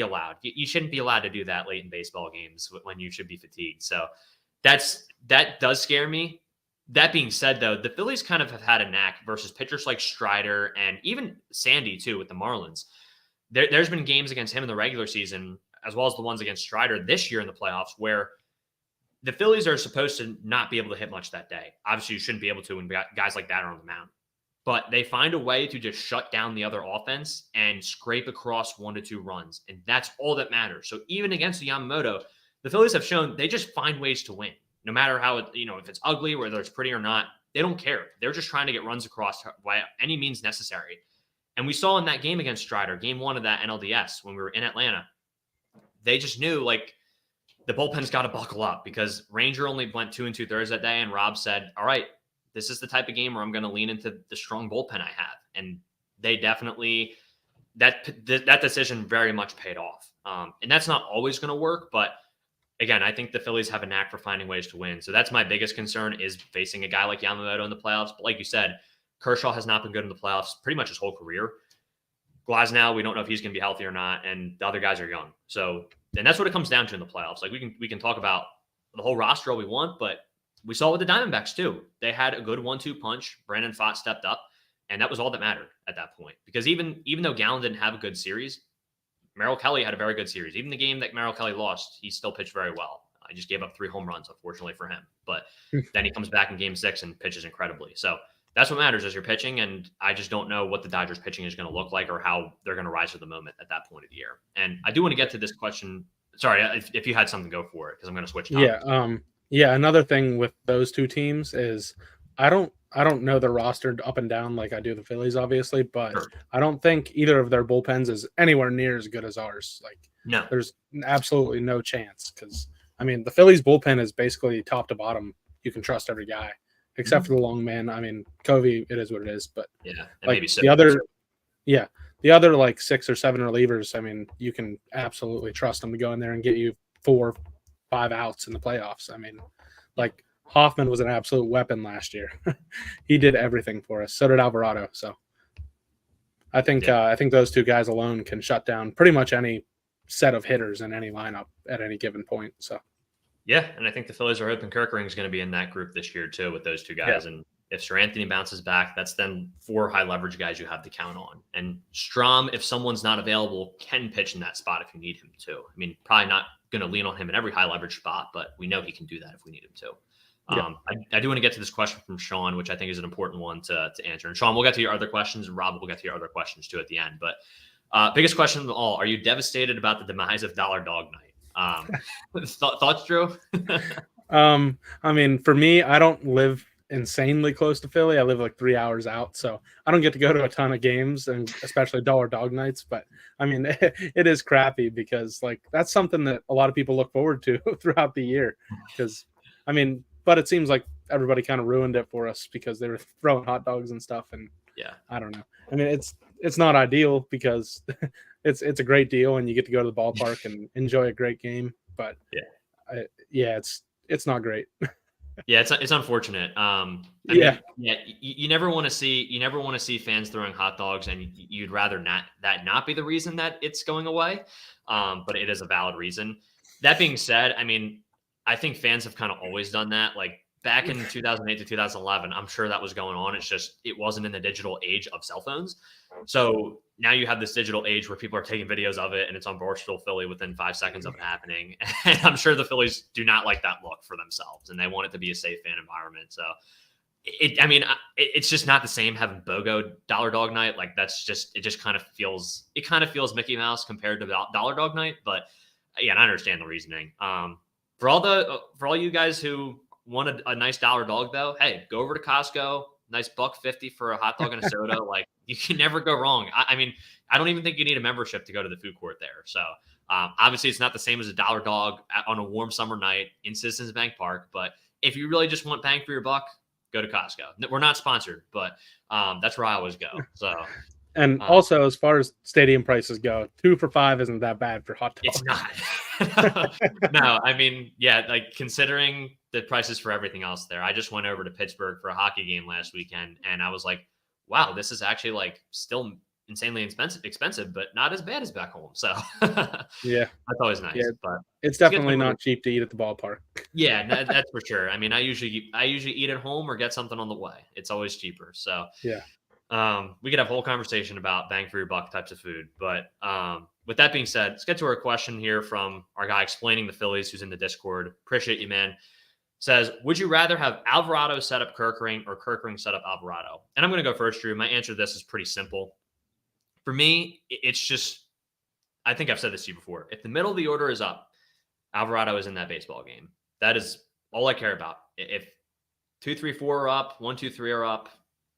Speaker 1: allowed. You shouldn't be allowed to do that late in baseball games when you should be fatigued. So that does scare me. That being said, though, the Phillies kind of have had a knack versus pitchers like Strider and even Sandy too with the Marlins. There's been games against him in the regular season, as well as the ones against Strider this year in the playoffs, where the Phillies are supposed to not be able to hit much that day. Obviously, you shouldn't be able to when guys like that are on the mound. But they find a way to just shut down the other offense and scrape across 1 to 2 runs. And that's all that matters. So even against the Yamamoto, the Phillies have shown they just find ways to win. No matter how, if it's ugly, whether it's pretty or not, they don't care. They're just trying to get runs across by any means necessary. And we saw in that game against Strider, game 1 of that NLDS, when we were in Atlanta, they just knew, like, the bullpen's got to buckle up because Ranger only went 2 2/3 that day. And Rob said, all right, this is the type of game where I'm going to lean into the strong bullpen I have. And they definitely that decision very much paid off. And that's not always going to work, but again, I think the Phillies have a knack for finding ways to win. So that's my biggest concern is facing a guy like Yamamoto in the playoffs. But like you said, Kershaw has not been good in the playoffs pretty much his whole career. Glasnow, we don't know if he's going to be healthy or not, and the other guys are young. So, and that's what it comes down to in the playoffs. Like we can talk about the whole roster all we want, but we saw it with the Diamondbacks too. They had a good 1-2 punch. Brandon Pfaadt stepped up, and that was all that mattered at that point. Because even though Gallen didn't have a good series, Merrill Kelly had a very good series. Even the game that Merrill Kelly lost, he still pitched very well. I just gave up 3 home runs, unfortunately for him. But then he comes back in game 6 and pitches incredibly. So that's what matters is your pitching. And I just don't know what the Dodgers pitching is going to look like or how they're going to rise to the moment at that point of the year. And I do want to get to this question. Sorry, if you had something, go for it, because I'm going to switch topics.
Speaker 2: Yeah. Another thing with those two teams is I don't know the roster up and down like I do the Phillies, obviously, but
Speaker 1: Sure.
Speaker 2: I don't think either of their bullpens is anywhere near as good as ours. Like,
Speaker 1: No,
Speaker 2: there's absolutely no chance because, I mean, the Phillies bullpen is basically top to bottom. You can trust every guy except for the long man. I mean, Covey, it is what it is, but
Speaker 1: yeah, and
Speaker 2: like
Speaker 1: maybe
Speaker 2: the other like 6 or 7 relievers, I mean, you can absolutely trust them to go in there and get you 4 or 5 outs in the playoffs. I mean, like Hoffman was an absolute weapon last year. He did everything for us. So did Alvarado. So I think those two guys alone can shut down pretty much any set of hitters in any lineup at any given point. So
Speaker 1: yeah, and I think the Phillies are hoping Kirkering is going to be in that group this year too with those two guys.
Speaker 2: Yeah.
Speaker 1: And if Sir Anthony bounces back, that's then 4 high leverage guys you have to count on. And Strom, if someone's not available, can pitch in that spot if you need him to. I mean, probably not going to lean on him in every high leverage spot, but we know he can do that if we need him to.
Speaker 2: Yeah.
Speaker 1: I do want to get to this question from Sean, which I think is an important one to answer. And Sean, we'll get to your other questions, and Rob will get to your other questions too at the end. But biggest question of all: are you devastated about the demise of Dollar Dog Night? Thoughts, Drew?
Speaker 2: I mean, for me, I don't live insanely close to Philly. I live like 3 hours out, so I don't get to go to a ton of games, and especially Dollar Dog Nights. But I mean, it is crappy because like that's something that a lot of people look forward to throughout the year. Because I mean, but it seems like everybody kind of ruined it for us because they were throwing hot dogs and stuff, and
Speaker 1: yeah,
Speaker 2: I don't know. I mean, it's not ideal because it's a great deal and you get to go to the ballpark and enjoy a great game. But it's not great.
Speaker 1: Yeah, it's unfortunate. I mean, you never want to see fans throwing hot dogs, and you'd rather not be the reason that it's going away. But it is a valid reason. That being said, I mean, I think fans have kind of always done that. Like back in 2008 to 2011, I'm sure that was going on. It's just it wasn't in the digital age of cell phones. So now you have this digital age where people are taking videos of it, and it's on Barstool Philly within 5 seconds of it happening. And I'm sure the Phillies do not like that look for themselves, and they want it to be a safe fan environment. So, it's just not the same having BOGO Dollar Dog Night. Like it just kind of feels Mickey Mouse compared to Dollar Dog Night. But yeah, I understand the reasoning. For all you guys who want a nice dollar dog though, hey, go over to Costco. Nice $1.50 for a hot dog and a soda. Like you can never go wrong. I mean, I don't even think you need a membership to go to the food court there. So obviously it's not the same as a dollar dog on a warm summer night in Citizens Bank Park. But if you really just want bang for your buck, go to Costco. We're not sponsored, but that's where I always go. So.
Speaker 2: And also, as far as stadium prices go, 2 for $5 isn't that bad for hot dogs.
Speaker 1: It's not. No, I mean, yeah, like considering the prices for everything else there. I just went over to Pittsburgh for a hockey game last weekend, and I was like, wow, this is actually like still insanely expensive, but not as bad as back home. So
Speaker 2: yeah,
Speaker 1: that's always nice.
Speaker 2: Yeah,
Speaker 1: but
Speaker 2: it's definitely not cheap to eat at the ballpark.
Speaker 1: Yeah, that's for sure. I mean, I usually eat at home or get something on the way. It's always cheaper. So
Speaker 2: yeah.
Speaker 1: We could have a whole conversation about bang for your buck types of food. But with that being said, let's get to our question here from our guy explaining the Phillies who's in the Discord. Appreciate you, man. Says, would you rather have Alvarado set up Kerkering or Kerkering set up Alvarado? And I'm going to go first, Drew. My answer to this is pretty simple. For me, it's just, I think I've said this to you before. If the middle of the order is up, Alvarado is in that baseball game. That is all I care about. If 2, 3, 4 are up, 1, 2, 3 are up,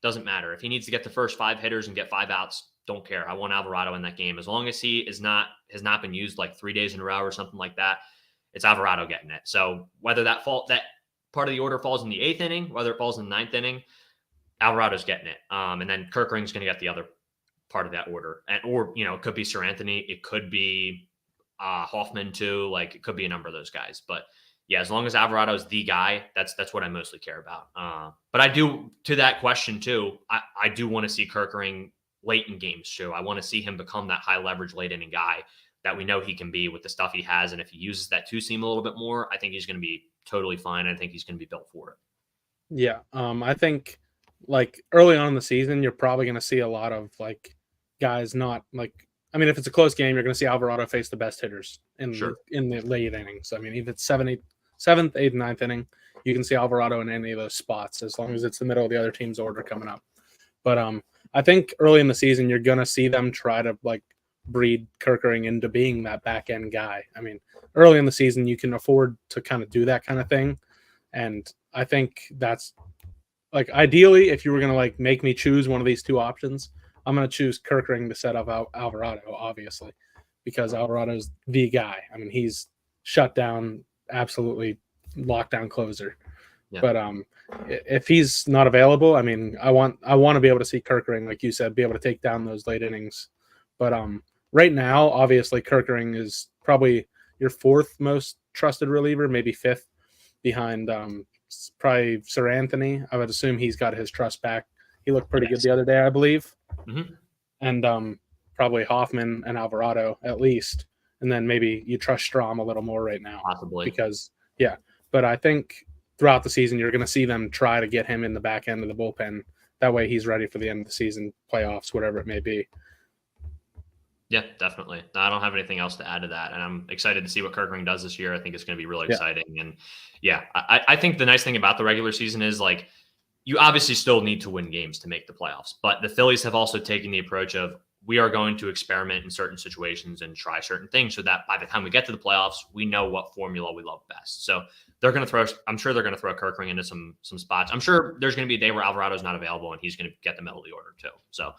Speaker 1: doesn't matter. If he needs to get the first 5 hitters and get 5 outs, don't care. I want Alvarado in that game. As long as he has not been used like 3 days in a row or something like that, it's Alvarado getting it. So whether that part of the order falls in the 8th inning, whether it falls in the 9th inning, Alvarado's getting it. And then Kerkering's going to get the other part of that order. Or, it could be Sir Anthony. It could be Hoffman too. Like it could be a number of those guys. But yeah, as long as Alvarado is the guy, that's what I mostly care about. But I do, to that question too, I do want to see Kerkering late in games too. I want to see him become that high leverage late inning guy that we know he can be with the stuff he has. And if he uses that two seam a little bit more, I think he's going to be totally fine. I think he's going to be built for it.
Speaker 2: Yeah. I think like early on in the season, you're probably going to see a lot of like guys not like, I mean, if it's a close game, you're going to see Alvarado face the best hitters in the late innings. I mean, if it's seventh, eighth, ninth inning, you can see Alvarado in any of those spots as long as it's the middle of the other team's order coming up. But I think early in the season, you're going to see them try to like breed Kerkering into being that back end guy. I mean, early in the season, you can afford to kind of do that kind of thing. And I think that's like ideally, if you were going to like make me choose one of these two options, I'm going to choose Kerkering to set up Alvarado, obviously, because Alvarado's the guy. I mean, he's shut down, absolutely lockdown closer. Yeah. But if he's not available, I mean, I want to be able to see Kerkering, like you said, be able to take down those late innings. But right now, obviously, Kerkering is probably your fourth most trusted reliever, maybe fifth behind probably Sir Anthony. I would assume he's got his trust back. He looked pretty good the other day, I believe.
Speaker 1: Mm-hmm.
Speaker 2: And probably Hoffman and Alvarado at least. And then maybe you trust Strom a little more right now.
Speaker 1: Possibly.
Speaker 2: Because, yeah. But I think throughout the season, you're going to see them try to get him in the back end of the bullpen. That way he's ready for the end of the season, playoffs, whatever it may be.
Speaker 1: Yeah, definitely. I don't have anything else to add to that. And I'm excited to see what Kerkering does this year. I think it's going to be really exciting. And yeah, I think the nice thing about the regular season is like, you obviously still need to win games to make the playoffs, but the Phillies have also taken the approach of we are going to experiment in certain situations and try certain things so that by the time we get to the playoffs, we know what formula we love best. So they're going to throw, I'm sure they're going to throw Kerkering into some spots. I'm sure there's going to be a day where Alvarado's not available and he's going to get the middle of the order too. So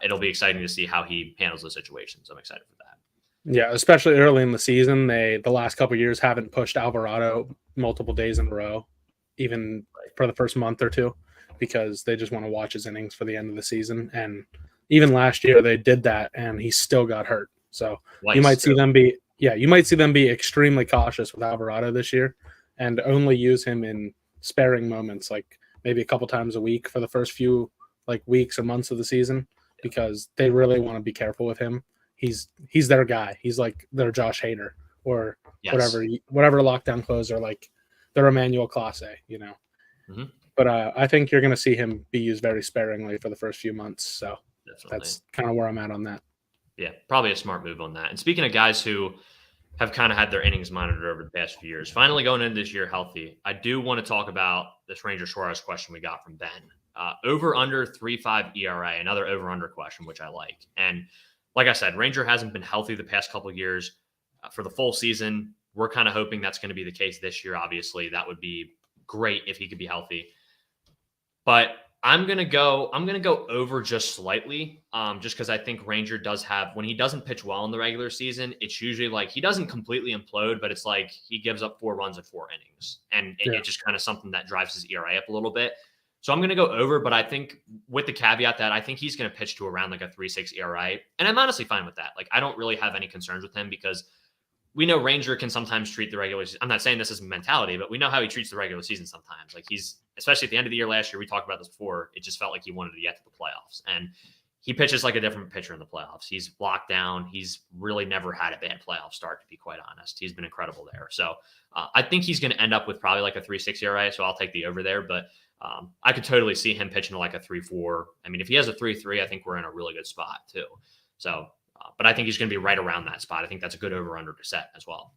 Speaker 1: it'll be exciting to see how he handles the situations. I'm excited for that.
Speaker 2: Yeah, especially early in the season, the last couple of years haven't pushed Alvarado multiple days in a row, even for the first month or two, because they just want to watch his innings for the end of the season. And even last year they did that and he still got hurt. So you might see them be extremely cautious with Alvarado this year and only use him in sparing moments, like maybe a couple times a week for the first few like weeks or months of the season, because they really want to be careful with him. He's their guy. He's like their Josh Hader or whatever lockdown closer, like their Emmanuel Clase, you know.
Speaker 1: Mm-hmm.
Speaker 2: But I think you're going to see him be used very sparingly for the first few months. So that's kind of where I'm at on that.
Speaker 1: Yeah, probably a smart move on that. And speaking of guys who have kind of had their innings monitored over the past few years, finally going into this year healthy, I do want to talk about this Ranger Suarez question we got from Ben. Over under 3.5 ERA, another over under question, which I like. And like I said, Ranger hasn't been healthy the past couple of years for the full season. We're kind of hoping that's going to be the case this year. Obviously, that would be great if he could be healthy. But I'm gonna go over just slightly, just because I think Ranger does have, when he doesn't pitch well in the regular season, it's usually like he doesn't completely implode, but it's like he gives up 4 runs in 4 innings, and it's just kind of something that drives his ERA up a little bit. So I'm going to go over, but I think with the caveat that I think he's going to pitch to around like a 3.6 ERA, and I'm honestly fine with that. Like I don't really have any concerns with him because we know Ranger can sometimes treat the regular season. I'm not saying this is mentality, but we know how he treats the regular season sometimes. Like he's, especially at the end of the year last year, we talked about this before, it just felt like he wanted to get to the playoffs. And he pitches like a different pitcher in the playoffs. He's locked down. He's really never had a bad playoff start, to be quite honest. He's been incredible there. So I think he's going to end up with probably like a 3.6 ERA, so I'll take the over there. But I could totally see him pitching to like a 3.4. I mean, if he has a 3.3, I think we're in a really good spot too. So, but I think he's going to be right around that spot. I think that's a good over-under to set as well.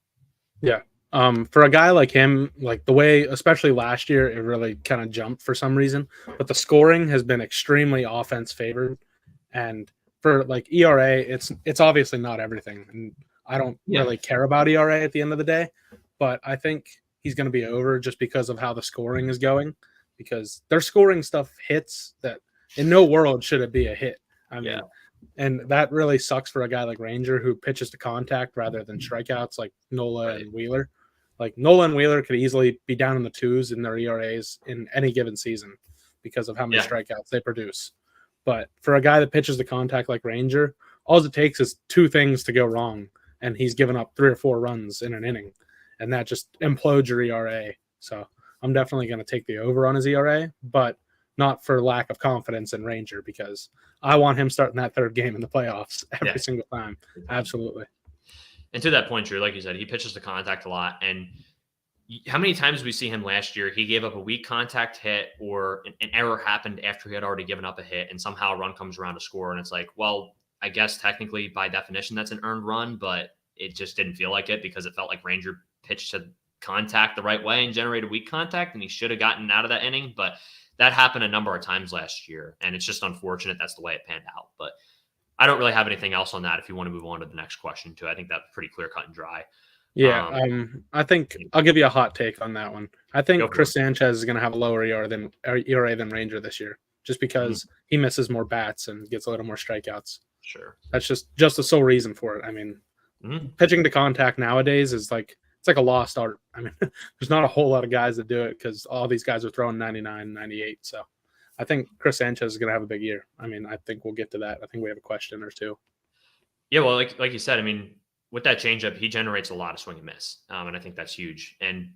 Speaker 2: Yeah. For a guy like him, like the way, especially last year, it really kind of jumped for some reason, but the scoring has been extremely offense favored. And for like ERA, it's obviously not everything. And I don't really care about ERA at the end of the day, but I think he's going to be over just because of how the scoring is going, because their scoring stuff hits that in no world should it be a hit. I mean, and that really sucks for a guy like Ranger who pitches to contact rather than strikeouts like Nola and Wheeler. Like Nola and Wheeler could easily be down in the 2s in their ERAs in any given season because of how many strikeouts they produce. But for a guy that pitches to contact like Ranger, all it takes is two things to go wrong, and he's given up 3 or 4 runs in an inning, and that just implodes your ERA. So I'm definitely going to take the over on his ERA, but not for lack of confidence in Ranger, because I want him starting that third game in the playoffs every single time. Absolutely.
Speaker 1: And to that point, Drew, like you said, he pitches to contact a lot. And how many times we see him last year, he gave up a weak contact hit or an error happened after he had already given up a hit, and somehow a run comes around to score. And it's like, well, I guess technically by definition that's an earned run, but it just didn't feel like it because it felt like Ranger pitched to contact the right way and generated weak contact, and he should have gotten out of that inning. But that happened a number of times last year, and it's just unfortunate that's the way it panned out. But I don't really have anything else on that if you want to move on to the next question, too. I think that's pretty clear cut and dry.
Speaker 2: Yeah, I think I'll give you a hot take on that one. I think Chris Sanchez is going to have a lower ERA than Ranger this year, just because he misses more bats and gets a little more strikeouts.
Speaker 1: Sure.
Speaker 2: That's just the sole reason for it. I mean, pitching to contact nowadays is like, it's like a lost art. I mean, there's not a whole lot of guys that do it because all these guys are throwing 99, 98. So I think Chris Sanchez is going to have a big year. I mean, I think we'll get to that. I think we have a question or two.
Speaker 1: Yeah, well, like you said, I mean, with that changeup, he generates a lot of swing and miss, and I think that's huge. And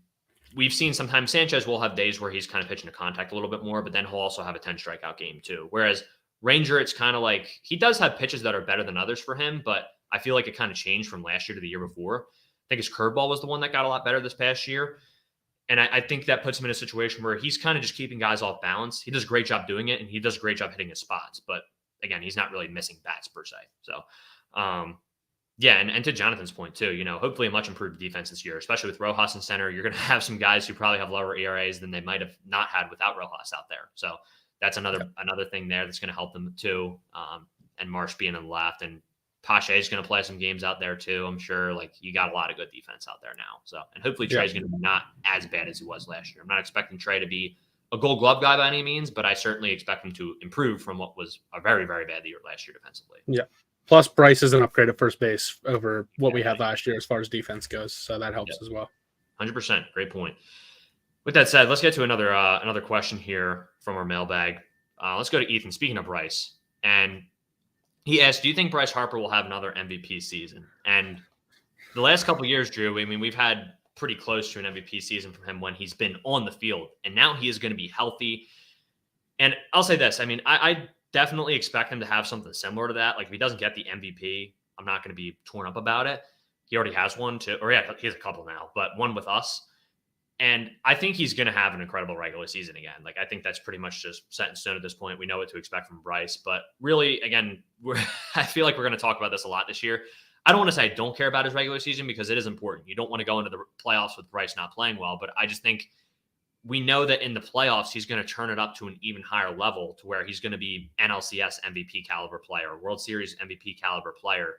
Speaker 1: we've seen sometimes Sanchez will have days where he's kind of pitching to contact a little bit more, but then he'll also have a 10 strikeout game too. Whereas Ranger, it's kind of like he does have pitches that are better than others for him, but I feel like it kind of changed from last year to the year before. I think his curveball was the one that got a lot better this past year. And I think that puts him in a situation where he's kind of just keeping guys off balance. He does a great job doing it, and he does a great job hitting his spots. But again, he's not really missing bats per se. So, yeah, and to Jonathan's point too, hopefully a much improved defense this year, especially with Rojas in center. You're going to have some guys who probably have lower ERAs than they might have not had without Rojas out there. So that's another thing there that's going to help them too. And Marsh being in the left, and Pache is going to play some games out there too. I'm sure like you got a lot of good defense out there now. So, and hopefully Trey's going to be not as bad as he was last year. I'm not expecting Trey to be a Gold Glove guy by any means, but I certainly expect him to improve from what was a very, very bad year last year defensively.
Speaker 2: Yeah. Plus, Bryce is an upgrade at first base over what we had last year as far as defense goes, so that helps as well.
Speaker 1: 100%. Great point. With that said, let's get to another question here from our mailbag. Let's go to Ethan. Speaking of Bryce, and he asked, do you think Bryce Harper will have another MVP season? And the last couple of years, Drew, I mean, we've had pretty close to an MVP season from him when he's been on the field, and now he is going to be healthy. And I'll say this, I mean, I definitely expect him to have something similar to that. Like if he doesn't get the MVP, I'm not going to be torn up about it. He already has one too, or yeah, he has a couple now, but one with us. And I think he's going to have an incredible regular season again. Like I think that's pretty much just set in stone at this point. We know what to expect from Bryce, but really, again, I feel like we're going to talk about this a lot this year. I don't want to say I don't care about his regular season because it is important. You don't want to go into the playoffs with Bryce not playing well, but I just think we know that in the playoffs, he's going to turn it up to an even higher level to where he's going to be NLCS MVP caliber player, World Series MVP caliber player,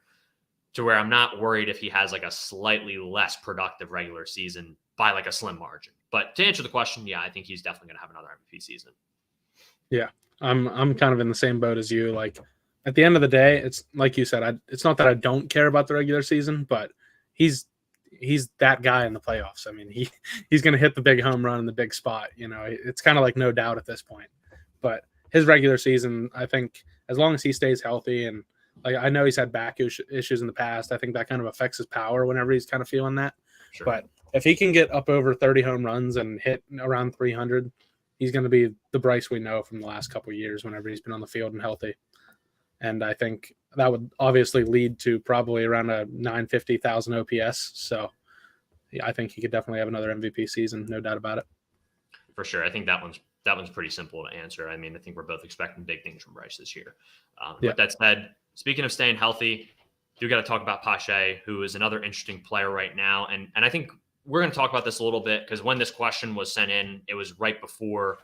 Speaker 1: to where I'm not worried if he has like a slightly less productive regular season by like a slim margin. But to answer the question, yeah, I think he's definitely going to have another MVP season. Yeah,
Speaker 2: I'm kind of in the same boat as you. Like at the end of the day, it's like you said, it's not that I don't care about the regular season, but he's that guy in the playoffs. I mean, he's going to hit the big home run in the big spot. It's kind of like no doubt at this point. But his regular season, I think, as long as he stays healthy, and like I know he's had back issues in the past, I think that kind of affects his power whenever he's kind of feeling that. Sure. But if he can get up over 30 home runs and hit around 300, he's going to be the Bryce we know from the last couple of years whenever he's been on the field and healthy. And I think that would obviously lead to probably around a 950,000 OPS. So yeah, I think he could definitely have another MVP season, no doubt about it.
Speaker 1: For sure. I think that one's pretty simple to answer. I mean, I think we're both expecting big things from Bryce this year. With that said, speaking of staying healthy, you got to talk about Pache, who is another interesting player right now. And I think we're going to talk about this a little bit because when this question was sent in, it was right before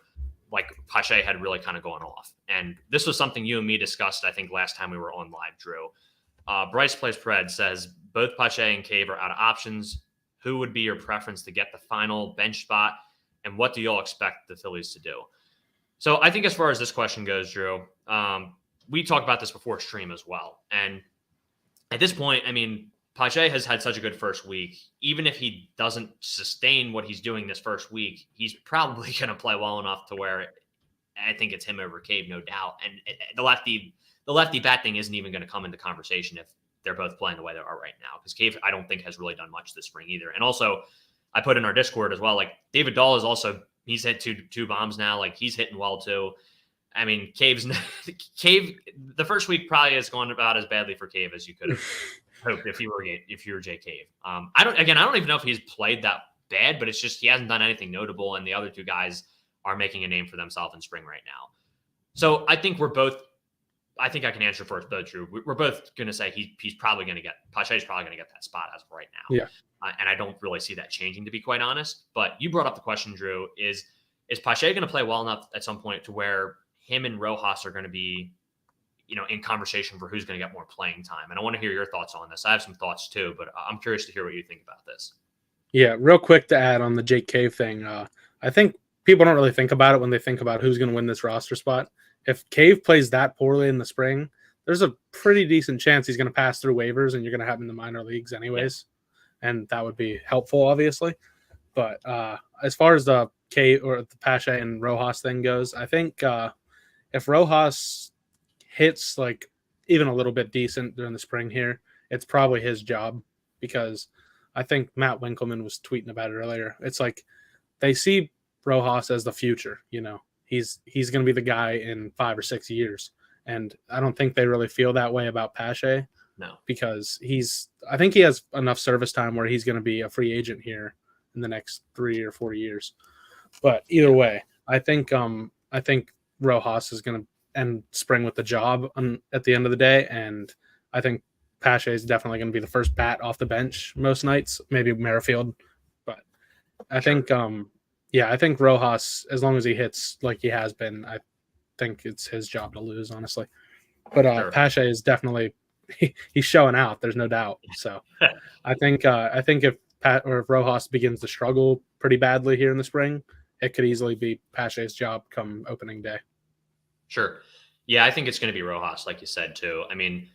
Speaker 1: like Pache had really kind of gone off. And this was something you and me discussed, I think, last time we were on live, Drew. Bryce Plays Pred says, both Pache and Cave are out of options. Who would be your preference to get the final bench spot? And what do y'all expect the Phillies to do? So I think as far as this question goes, Drew, we talked about this before stream as well. And at this point, I mean, Pache has had such a good first week. Even if he doesn't sustain what he's doing this first week, he's probably going to play well enough to where I think it's him over Cave, no doubt. And the lefty bat thing isn't even going to come into conversation if they're both playing the way they are right now. Because Cave, I don't think, has really done much this spring either. And also, I put in our Discord as well, like David Dahl is also, he's hit two bombs now. Like he's hitting well too. I mean, Cave, the first week probably has gone about as badly for Cave as you could have hoped if you were Jay Cave. I don't even know if he's played that bad, but it's just he hasn't done anything notable, and the other two guys are making a name for themselves in spring right now. So I think I think I can answer for us both, Drew. We're both going to say he's probably going to get Pache's probably going to get that spot as of right now.
Speaker 2: Yeah.
Speaker 1: And I don't really see that changing, to be quite honest. But you brought up the question, Drew, is Pache going to play well enough at some point to where him and Rojas are going to be, in conversation for who's going to get more playing time? And I want to hear your thoughts on this. I have some thoughts too, but I'm curious to hear what you think about this.
Speaker 2: Yeah, real quick to add on the Jake Cave thing. I think people don't really think about it when they think about who's going to win this roster spot. If Cave plays that poorly in the spring, there's a pretty decent chance he's going to pass through waivers and you're going to have him in the minor leagues anyways. Yeah. And that would be helpful, obviously. But as far as the Cave or the Pache and Rojas thing goes, I think if Rojas hits like even a little bit decent during the spring here, it's probably his job, because I think Matt Winkelman was tweeting about it earlier. It's like they see Rojas as the future, He's going to be the guy in 5 or 6 years. And I don't think they really feel that way about Pache.
Speaker 1: No.
Speaker 2: Because I think he has enough service time where he's going to be a free agent here in the next 3 or 4 years. But either way, I think Rojas is going to end spring with the job at the end of the day. And I think Pache is definitely going to be the first bat off the bench most nights, maybe Merrifield. But I think, I think Rojas, as long as he hits like he has been, I think it's his job to lose, honestly. But sure. Pache is definitely he's showing out. There's no doubt. So I think if Rojas begins to struggle pretty badly here in the spring, it could easily be Pache's job come opening day.
Speaker 1: Sure. Yeah, I think it's going to be Rojas, like you said, too. I mean,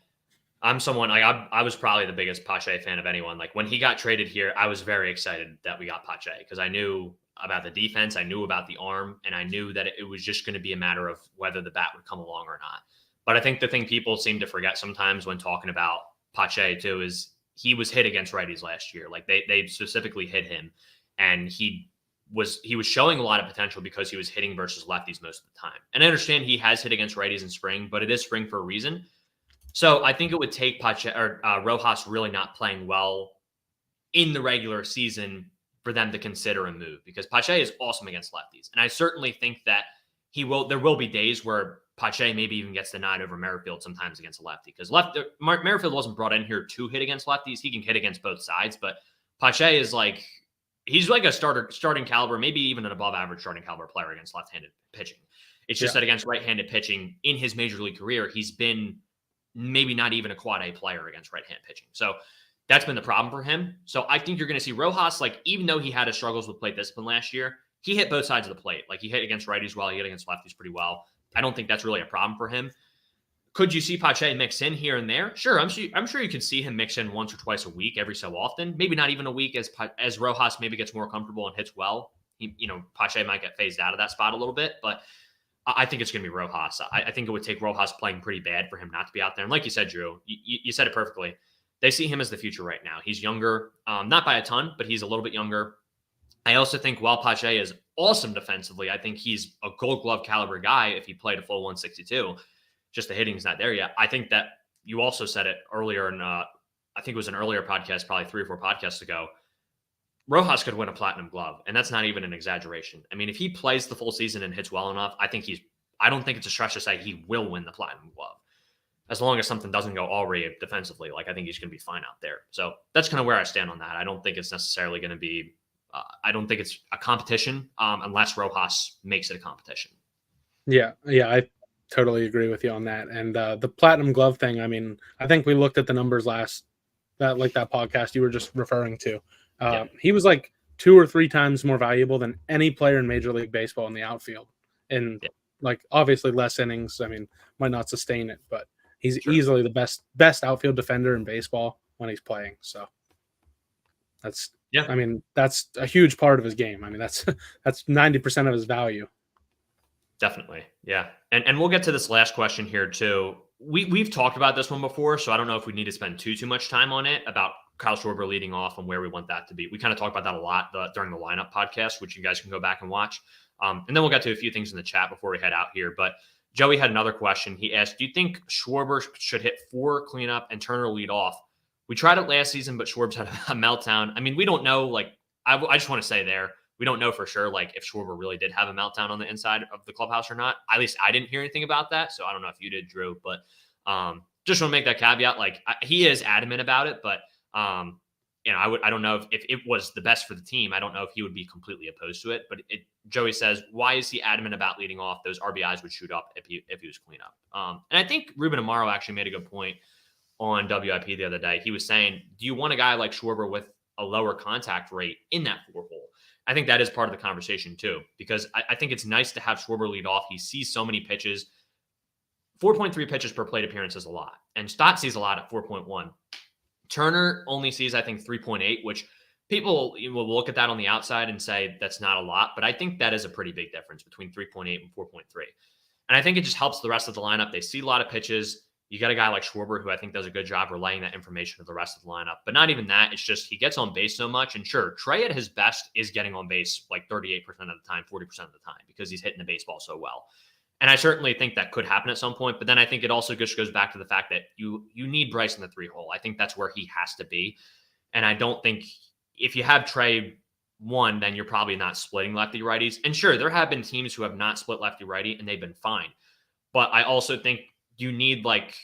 Speaker 1: I'm someone like I was probably the biggest Pache fan of anyone. Like when he got traded here, I was very excited that we got Pache because I knew about the defense, I knew about the arm, and I knew that it was just going to be a matter of whether the bat would come along or not. But I think the thing people seem to forget sometimes when talking about Pache too is he was hit against righties last year. Like they specifically hit him, and he was showing a lot of potential because he was hitting versus lefties most of the time. And I understand he has hit against righties in spring, but it is spring for a reason. So I think it would take Pache or Rojas really not playing well in the regular season for them to consider a move, because Pache is awesome against lefties. And I certainly think that there will be days where Pache maybe even gets the nod over Merrifield sometimes against a lefty, because Merrifield wasn't brought in here to hit against lefties. He can hit against both sides, but Pache is like, he's like a starting caliber, maybe even an above average starting caliber player against left-handed pitching. It's just that against right-handed pitching in his major league career, he's been maybe not even a quad A player against right-handed pitching. So that's been the problem for him. So I think you're going to see Rojas, like, even though he had his struggles with plate discipline last year, he hit both sides of the plate. Like, he hit against righties well, he hit against lefties pretty well. I don't think that's really a problem for him. Could you see Pache mix in here and there? Sure, I'm sure you could see him mix in once or twice a week, every so often. Maybe not even a week, as Rojas maybe gets more comfortable and hits well. Pache might get phased out of that spot a little bit, but I think it's going to be Rojas. I think it would take Rojas playing pretty bad for him not to be out there. And like you said, Drew, you said it perfectly. They see him as the future right now. He's younger, not by a ton, but he's a little bit younger. I also think while Pache is awesome defensively, I think he's a Gold Glove caliber guy if he played a full 162. Just the hitting's not there yet. I think that you also said it earlier in, I think it was an earlier podcast, probably 3 or 4 podcasts ago. Rojas could win a platinum glove, and that's not even an exaggeration. I mean, if he plays the full season and hits well enough, I don't think it's a stretch to say he will win the platinum glove. As long as something doesn't go all right defensively, like I think he's going to be fine out there. So that's kind of where I stand on that. I don't think it's necessarily going to be, I don't think it's a competition unless Rojas makes it a competition.
Speaker 2: Yeah, I totally agree with you on that. And the platinum glove thing, I mean, I think we looked at the numbers that podcast you were just referring to. He was like 2 or 3 times more valuable than any player in Major League Baseball in the outfield. And like obviously less innings, I mean, might not sustain it, but he's easily the best outfield defender in baseball when he's playing. So that's I mean, that's a huge part of his game. I mean, that's 90% of his value.
Speaker 1: Definitely. Yeah. And we'll get to this last question here too. We've talked about this one before, so I don't know if we need to spend too much time on it about Kyle Schwarber leading off and where we want that to be. We kind of talked about that a lot during the lineup podcast, which you guys can go back and watch. And then we'll get to a few things in the chat before we head out here. But Joey had another question. He asked, do you think Schwarber should hit 4 cleanup and Turner lead off? We tried it last season, but Schwarber's had a meltdown. I mean, we don't know. Like, I just want to say there, we don't know for sure, like, if Schwarber really did have a meltdown on the inside of the clubhouse or not. At least I didn't hear anything about that. So I don't know if you did, Drew. But just want to make that caveat. Like, he is adamant about it. But, I don't know if it was the best for the team. I don't know if he would be completely opposed to it. But Joey says, why is he adamant about leading off? Those RBIs would shoot up if he was cleanup. And I think Ruben Amaro actually made a good point on WIP the other day. He was saying, do you want a guy like Schwarber with a lower contact rate in that 4 hole? I think that is part of the conversation too, because I think it's nice to have Schwarber lead off. He sees so many pitches. 4.3 pitches per plate appearance is a lot. And Stott sees a lot at 4.1. Turner only sees, I think, 3.8, which people will look at that on the outside and say that's not a lot. But I think that is a pretty big difference between 3.8 and 4.3. And I think it just helps the rest of the lineup. They see a lot of pitches. You got a guy like Schwarber, who I think does a good job relaying that information to the rest of the lineup. But not even that. It's just he gets on base so much. And sure, Trey at his best is getting on base like 38% of the time, 40% of the time, because he's hitting the baseball so well. And I certainly think that could happen at some point. But then I think it also just goes back to the fact that you need Bryce in the 3 hole. I think that's where he has to be. And I don't think if you have Trey 1, then you're probably not splitting lefty righties. And sure, there have been teams who have not split lefty righty and they've been fine. But I also think you need like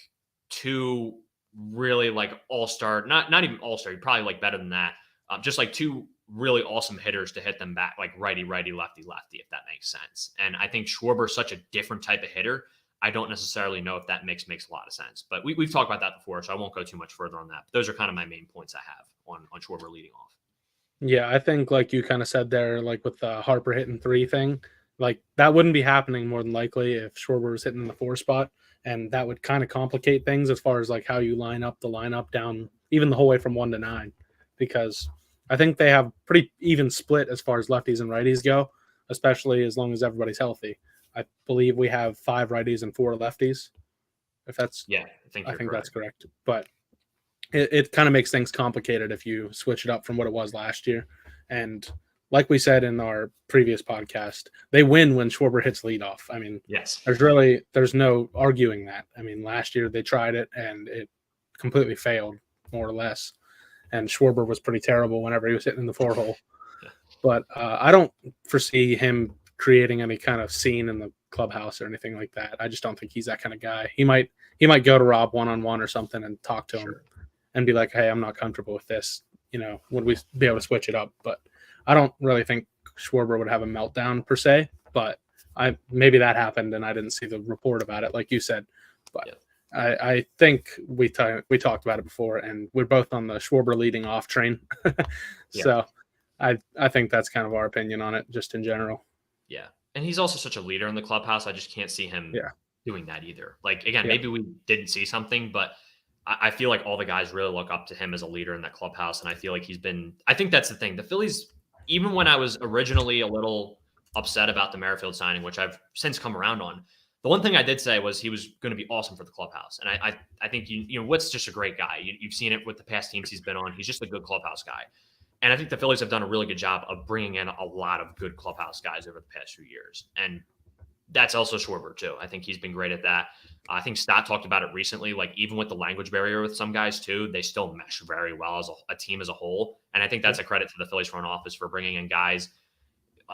Speaker 1: 2 really like all-star, not even all-star, you're probably like better than that. Just like 2 really awesome hitters to hit them back, like righty, lefty, if that makes sense. And I think Schwarber's such a different type of hitter. I don't necessarily know if that makes a lot of sense. But we've talked about that before, so I won't go too much further on that. But those are kind of my main points I have on Schwarber leading off.
Speaker 2: Yeah, I think like you kind of said there, like with the Harper hitting 3 thing, like that wouldn't be happening more than likely if Schwarber was hitting in the 4 spot. And that would kind of complicate things as far as like how you line up the lineup down even the whole way from 1 to 9, because I think they have pretty even split as far as lefties and righties go, especially as long as everybody's healthy. I believe we have 5 righties and 4 lefties. If that's
Speaker 1: I think
Speaker 2: that's correct. But it kind of makes things complicated if you switch it up from what it was last year. And like we said in our previous podcast, they win when Schwarber hits leadoff. I mean,
Speaker 1: yes,
Speaker 2: there's no arguing that. I mean, last year they tried it and it completely failed, more or less. And Schwarber was pretty terrible whenever he was hitting in the 4 hole.
Speaker 1: Yeah.
Speaker 2: But I don't foresee him creating any kind of scene in the clubhouse or anything like that. I just don't think he's that kind of guy. He might go to Rob one-on-one or something and talk to him and be like, hey, I'm not comfortable with this. Would we be able to switch it up? But I don't really think Schwarber would have a meltdown per se, but maybe that happened and I didn't see the report about it, like you said. But yeah. I think we talked about it before, and we're both on the Schwarber leading off train. So I think that's kind of our opinion on it, just in general.
Speaker 1: Yeah, and he's also such a leader in the clubhouse. I just can't see him doing that either. Like, again, maybe we didn't see something, but I feel like all the guys really look up to him as a leader in that clubhouse, and I feel like I think that's the thing. The Phillies, even when I was originally a little upset about the Merrifield signing, which I've since come around on, the one thing I did say was he was going to be awesome for the clubhouse. And I think, Witt's just a great guy. You've seen it with the past teams he's been on. He's just a good clubhouse guy. And I think the Phillies have done a really good job of bringing in a lot of good clubhouse guys over the past few years. And that's also Schwarber too. I think he's been great at that. I think Stott talked about it recently. Like, even with the language barrier with some guys too, they still mesh very well as a team as a whole. And I think that's a credit to the Phillies front office for bringing in guys.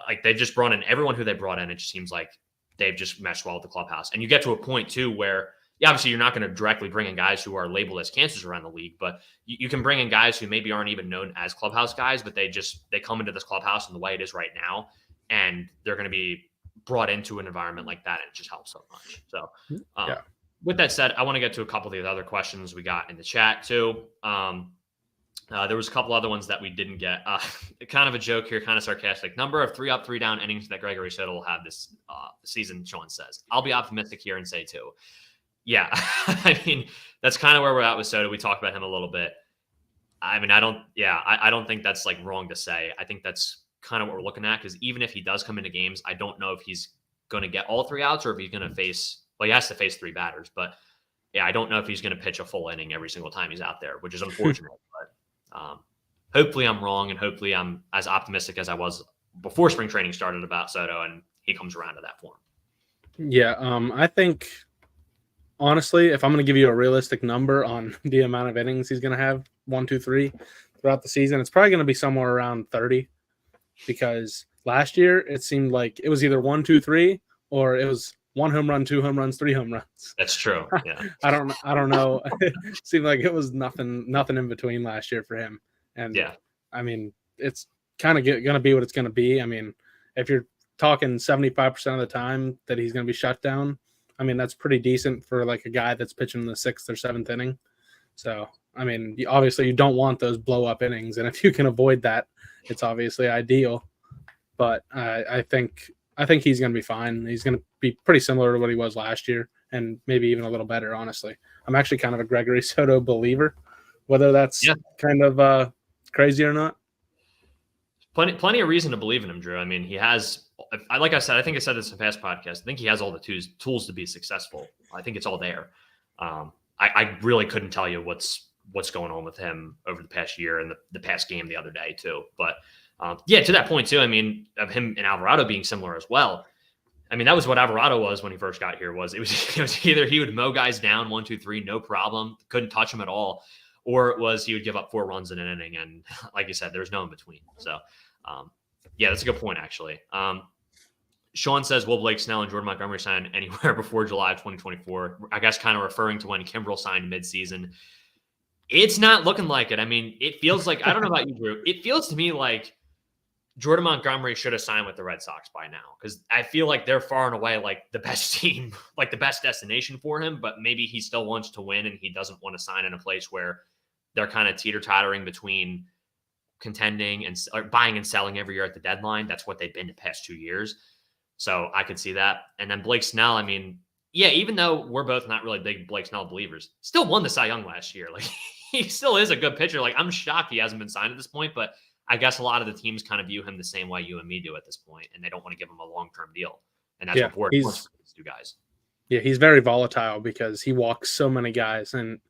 Speaker 1: Like, they've just brought in everyone who they brought in. It just seems like they've just meshed well with the clubhouse. And you get to a point too where, obviously you're not going to directly bring in guys who are labeled as cancers around the league, but you can bring in guys who maybe aren't even known as clubhouse guys, but they come into this clubhouse in the way it is right now, and they're going to be brought into an environment like that, and it just helps so much. So with that said, I want to get to a couple of the other questions we got in the chat too. There was a couple other ones that we didn't get. Kind of a joke here, kind of sarcastic. Number of 3 up, 3 down innings that Gregory Soto will have this season, Sean says. I'll be optimistic here and say 2. Yeah, I mean, that's kind of where we're at with Soto. We talked about him a little bit. I mean, I don't think that's like wrong to say. I think that's kind of what we're looking at, because even if he does come into games, I don't know if he's going to get all 3 outs or if he's going to face, well, he has to face 3 batters. But yeah, I don't know if he's going to pitch a full inning every single time he's out there, which is unfortunate. But hopefully I'm wrong, and hopefully I'm as optimistic as I was before spring training started about Soto, and he comes around to that form.
Speaker 2: Yeah, I think honestly, if I'm going to give you a realistic number on the amount of innings he's going to have, 1, 2, 3 throughout the season, it's probably going to be somewhere around 30. Because last year it seemed like it was either 1, 2, 3, or it was 1 home run, 2 home runs, 3 home runs.
Speaker 1: That's true. Yeah,
Speaker 2: I don't know. It seemed like it was nothing in between last year for him. And
Speaker 1: yeah,
Speaker 2: I mean, it's kind of going to be what it's going to be. I mean, if you're talking 75% of the time that he's going to be shut down, I mean, that's pretty decent for like a guy that's pitching in the 6th or 7th inning. So, I mean, obviously you don't want those blow up innings. And if you can avoid that, it's obviously ideal. But I think he's going to be fine. He's going to be pretty similar to what he was last year, and maybe even a little better, honestly. I'm actually kind of a Gregory Soto believer, whether that's kind of crazy or not.
Speaker 1: Plenty of reason to believe in him, Drew. I mean, he has, like I said, I think I said this in a past podcast, I think he has all the tools to be successful. I think it's all there. I really couldn't tell you what's going on with him over the past year and the past game the other day too. But to that point too, I mean, of him and Alvarado being similar as well. I mean, that was what Alvarado was when he first got here. It was either he would mow guys down 1, 2, 3, no problem, couldn't touch him at all, or it was he would give up 4 runs in an inning. And like you said, there's no in between. So, that's a good point, actually. Sean says, will Blake Snell and Jordan Montgomery sign anywhere before July of 2024? I guess kind of referring to when Kimbrel signed midseason. It's not looking like it. I mean, it feels like, I don't know about you, Drew. It feels to me like Jordan Montgomery should have signed with the Red Sox by now, because I feel like they're far and away like the best team, like the best destination for him, but maybe he still wants to win and he doesn't want to sign in a place where they're kind of teeter-tottering between contending and buying and selling every year at the deadline. That's what they've been the past 2 years. So I could see that. And then Blake Snell, I mean, yeah, even though we're both not really big Blake Snell believers, still won the Cy Young last year. Like, he still is a good pitcher. Like, I'm shocked he hasn't been signed at this point, but I guess a lot of the teams kind of view him the same way you and me do at this point, and they don't want to give him a long-term deal. And that's what Board wants for these 2 guys. Yeah,
Speaker 2: he's very volatile because he walks so many guys. And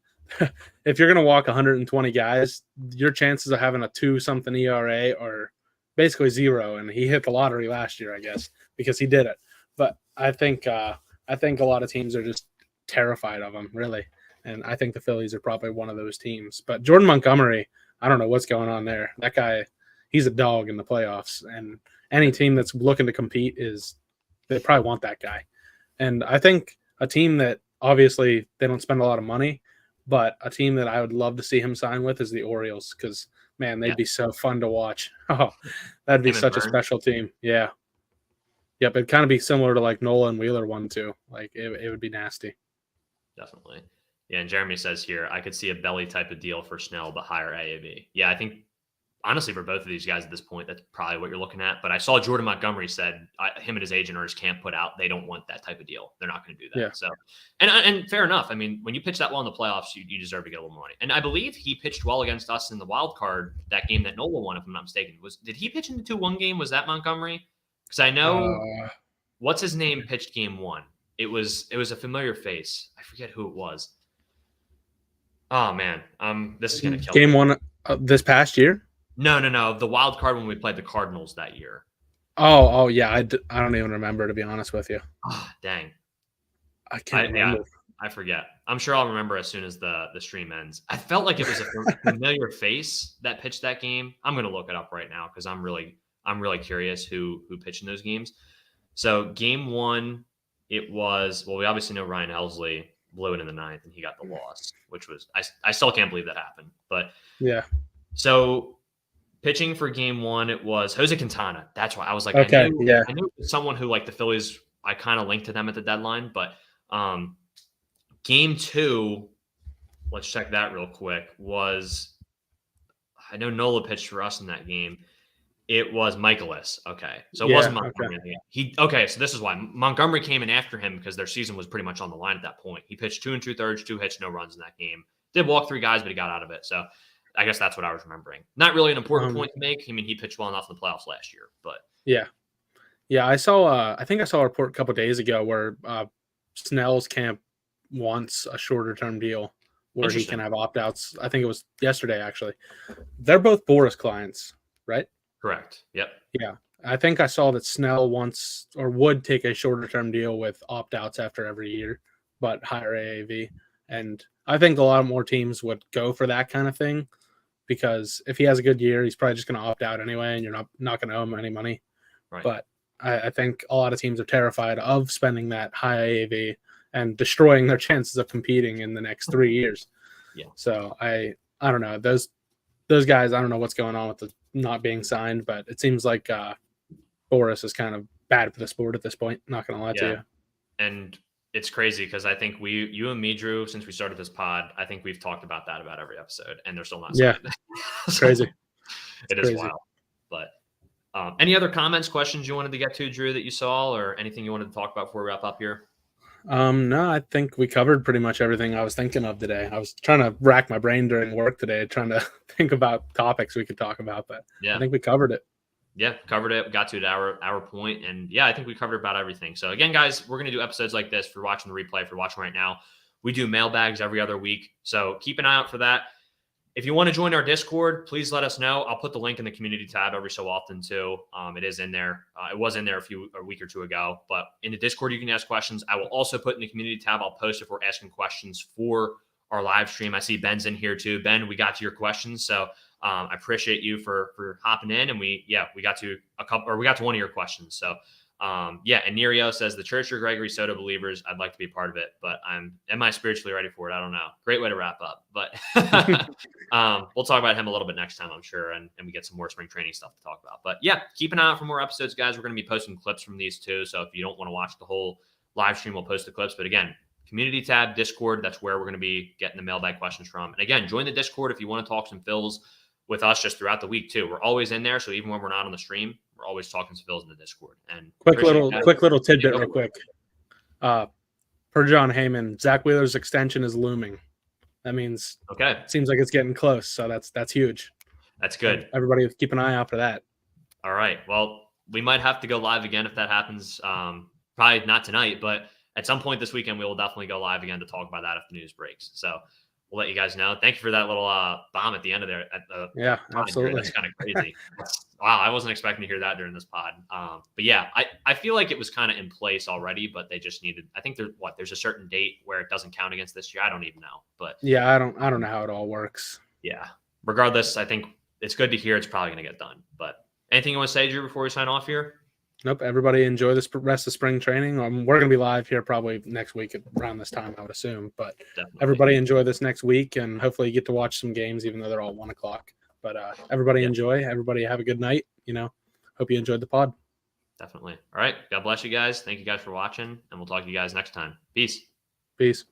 Speaker 2: if you're going to walk 120 guys, your chances of having a 2-something ERA are basically 0. And he hit the lottery last year, I guess, because he did it. But I think a lot of teams are just terrified of him, really. And I think the Phillies are probably one of those teams. But Jordan Montgomery, I don't know what's going on there. That guy, he's a dog in the playoffs. And any team that's looking to compete they probably want that guy. And I think a team that obviously they don't spend a lot of money, but a team that I would love to see him sign with is the Orioles, because, man, they'd be so fun to watch. Oh, that'd be such a special team. Yeah. Yep, it'd kind of be similar to like Nola and Wheeler one too. Like it would be nasty.
Speaker 1: Definitely. Yeah, and Jeremy says here, I could see a belly type of deal for Snell, but higher AAV. Yeah, I think honestly for both of these guys at this point, that's probably what you're looking at. But I saw Jordan Montgomery said him and his agent or his camp put out, they don't want that type of deal. They're not going to do that. Yeah. So, and fair enough. I mean, when you pitch that well in the playoffs, you deserve to get a little more money. And I believe he pitched well against us in the wild card, that game that Nola won, if I'm not mistaken. Did he pitch in the 2-1 game? Was that Montgomery? Because I know what's his name pitched game 1. It was a familiar face. I forget who it was. Oh man, this is gonna kill
Speaker 2: game
Speaker 1: me.
Speaker 2: 1 this past year.
Speaker 1: No. The wild card when we played the Cardinals that year.
Speaker 2: Oh yeah. I don't even remember, to be honest with you.
Speaker 1: Oh, dang.
Speaker 2: I can't remember.
Speaker 1: Yeah, I forget. I'm sure I'll remember as soon as the stream ends. I felt like it was a familiar face that pitched that game. I'm going to look it up right now because I'm really curious who pitched in those games. So game 1, it was, well, we obviously know Ryan Helsley blew it in the 9th and he got the loss, which was, I still can't believe that happened. But
Speaker 2: yeah.
Speaker 1: So pitching for game 1, it was Jose Quintana. That's why I was like,
Speaker 2: okay,
Speaker 1: I knew someone who, like, the Phillies, I kind of linked to them at the deadline. But game 2, let's check that real quick, was, I know Nola pitched for us in that game. It was Michaelis. Okay. So it wasn't Montgomery. Okay. So this is why Montgomery came in after him, because their season was pretty much on the line at that point. He pitched 2 2/3, 2 hits, no runs in that game. Did walk 3 guys, but he got out of it. So I guess that's what I was remembering. Not really an important point to make. I mean, he pitched well enough in the playoffs last year, but
Speaker 2: yeah. Yeah, I saw. I think I saw a report a couple days ago where Snell's camp wants a shorter term deal where he can
Speaker 1: Interesting.
Speaker 2: have opt outs. I think it was yesterday actually. They're both Boris clients, right?
Speaker 1: Correct. Yep.
Speaker 2: Yeah. I think I saw that Snell wants or would take a shorter term deal with opt outs after every year, but higher AAV. And I think a lot more teams would go for that kind of thing because if he has a good year, he's probably just going to opt out anyway, and you're not going to owe him any money.
Speaker 1: Right.
Speaker 2: But I think a lot of teams are terrified of spending that high AAV and destroying their chances of competing in the next 3 years.
Speaker 1: Yeah.
Speaker 2: So I don't know those guys. I don't know what's going on with the not being signed, but it seems like Boris is kind of bad for the sport at this point. Not going to lie to you.
Speaker 1: And it's crazy because I think you and me, Drew, since we started this pod, I think we've talked about that about every episode, and they're still not signed.
Speaker 2: It's crazy.
Speaker 1: It is wild. But any other comments, questions you wanted to get to, Drew, that you saw, or anything you wanted to talk about before we wrap up here?
Speaker 2: No, I think we covered pretty much everything I was thinking of today. I was trying to rack my brain during work today, trying to think about topics we could talk about, but I think we covered it.
Speaker 1: Yeah, covered it. Got to our point. And yeah, I think we covered about everything. So again, guys, we're going to do episodes like this. If you're watching the replay, if you're watching right now, we do mailbags every other week. So keep an eye out for that. If you want to join our Discord, please let us know. I'll put the link in the community tab every so often too. It is in there. It was in there a week or two ago, but in the Discord, you can ask questions. I will also put in the community tab. I'll post if we're asking questions for our live stream. I see Ben's in here too. Ben, we got to your questions. So I appreciate you for hopping in, and we got to one of your questions. So and Nerio says the Church of Gregory Soto believers. I'd like to be a part of it, but am I spiritually ready for it? I don't know. Great way to wrap up, but we'll talk about him a little bit next time, I'm sure, and we get some more spring training stuff to talk about. But yeah, keep an eye out for more episodes, guys. We're going to be posting clips from these too. So if you don't want to watch the whole live stream, we'll post the clips. But again, community tab, Discord, that's where we're going to be getting the mailbag questions from. And again, join the Discord if you want to talk some Phils with us just throughout the week too. We're always in there. So even when we're not on the stream, we're always talking some Phils in the Discord. And
Speaker 2: quick little tidbit real quick. Per John Heyman, Zach Wheeler's extension is looming. That means it seems like it's getting close. So that's huge.
Speaker 1: That's good.
Speaker 2: And everybody keep an eye out for that.
Speaker 1: All right. Well, we might have to go live again if that happens. Probably not tonight, but at some point this weekend, we will definitely go live again to talk about that if the news breaks. So we'll let you guys know. Thank you for that little bomb at the end of there.
Speaker 2: Yeah, absolutely.
Speaker 1: That's kind of crazy. Wow, I wasn't expecting to hear that during this pod. But yeah, I feel like it was kind of in place already, but they just needed. I think there's a certain date where it doesn't count against this year. I don't even know, but
Speaker 2: yeah, I don't know how it all works.
Speaker 1: Yeah, regardless, I think it's good to hear it's probably going to get done. But anything you want to say, Drew, before we sign off here?
Speaker 2: Nope. Everybody enjoy this rest of spring training. We're going to be live here probably next week around this time, I would assume. But everybody enjoy this next week, and hopefully you get to watch some games, even though they're all 1:00. But everybody enjoy. Everybody have a good night. Hope you enjoyed the pod.
Speaker 1: Definitely. All right. God bless you guys. Thank you guys for watching, and we'll talk to you guys next time. Peace.
Speaker 2: Peace.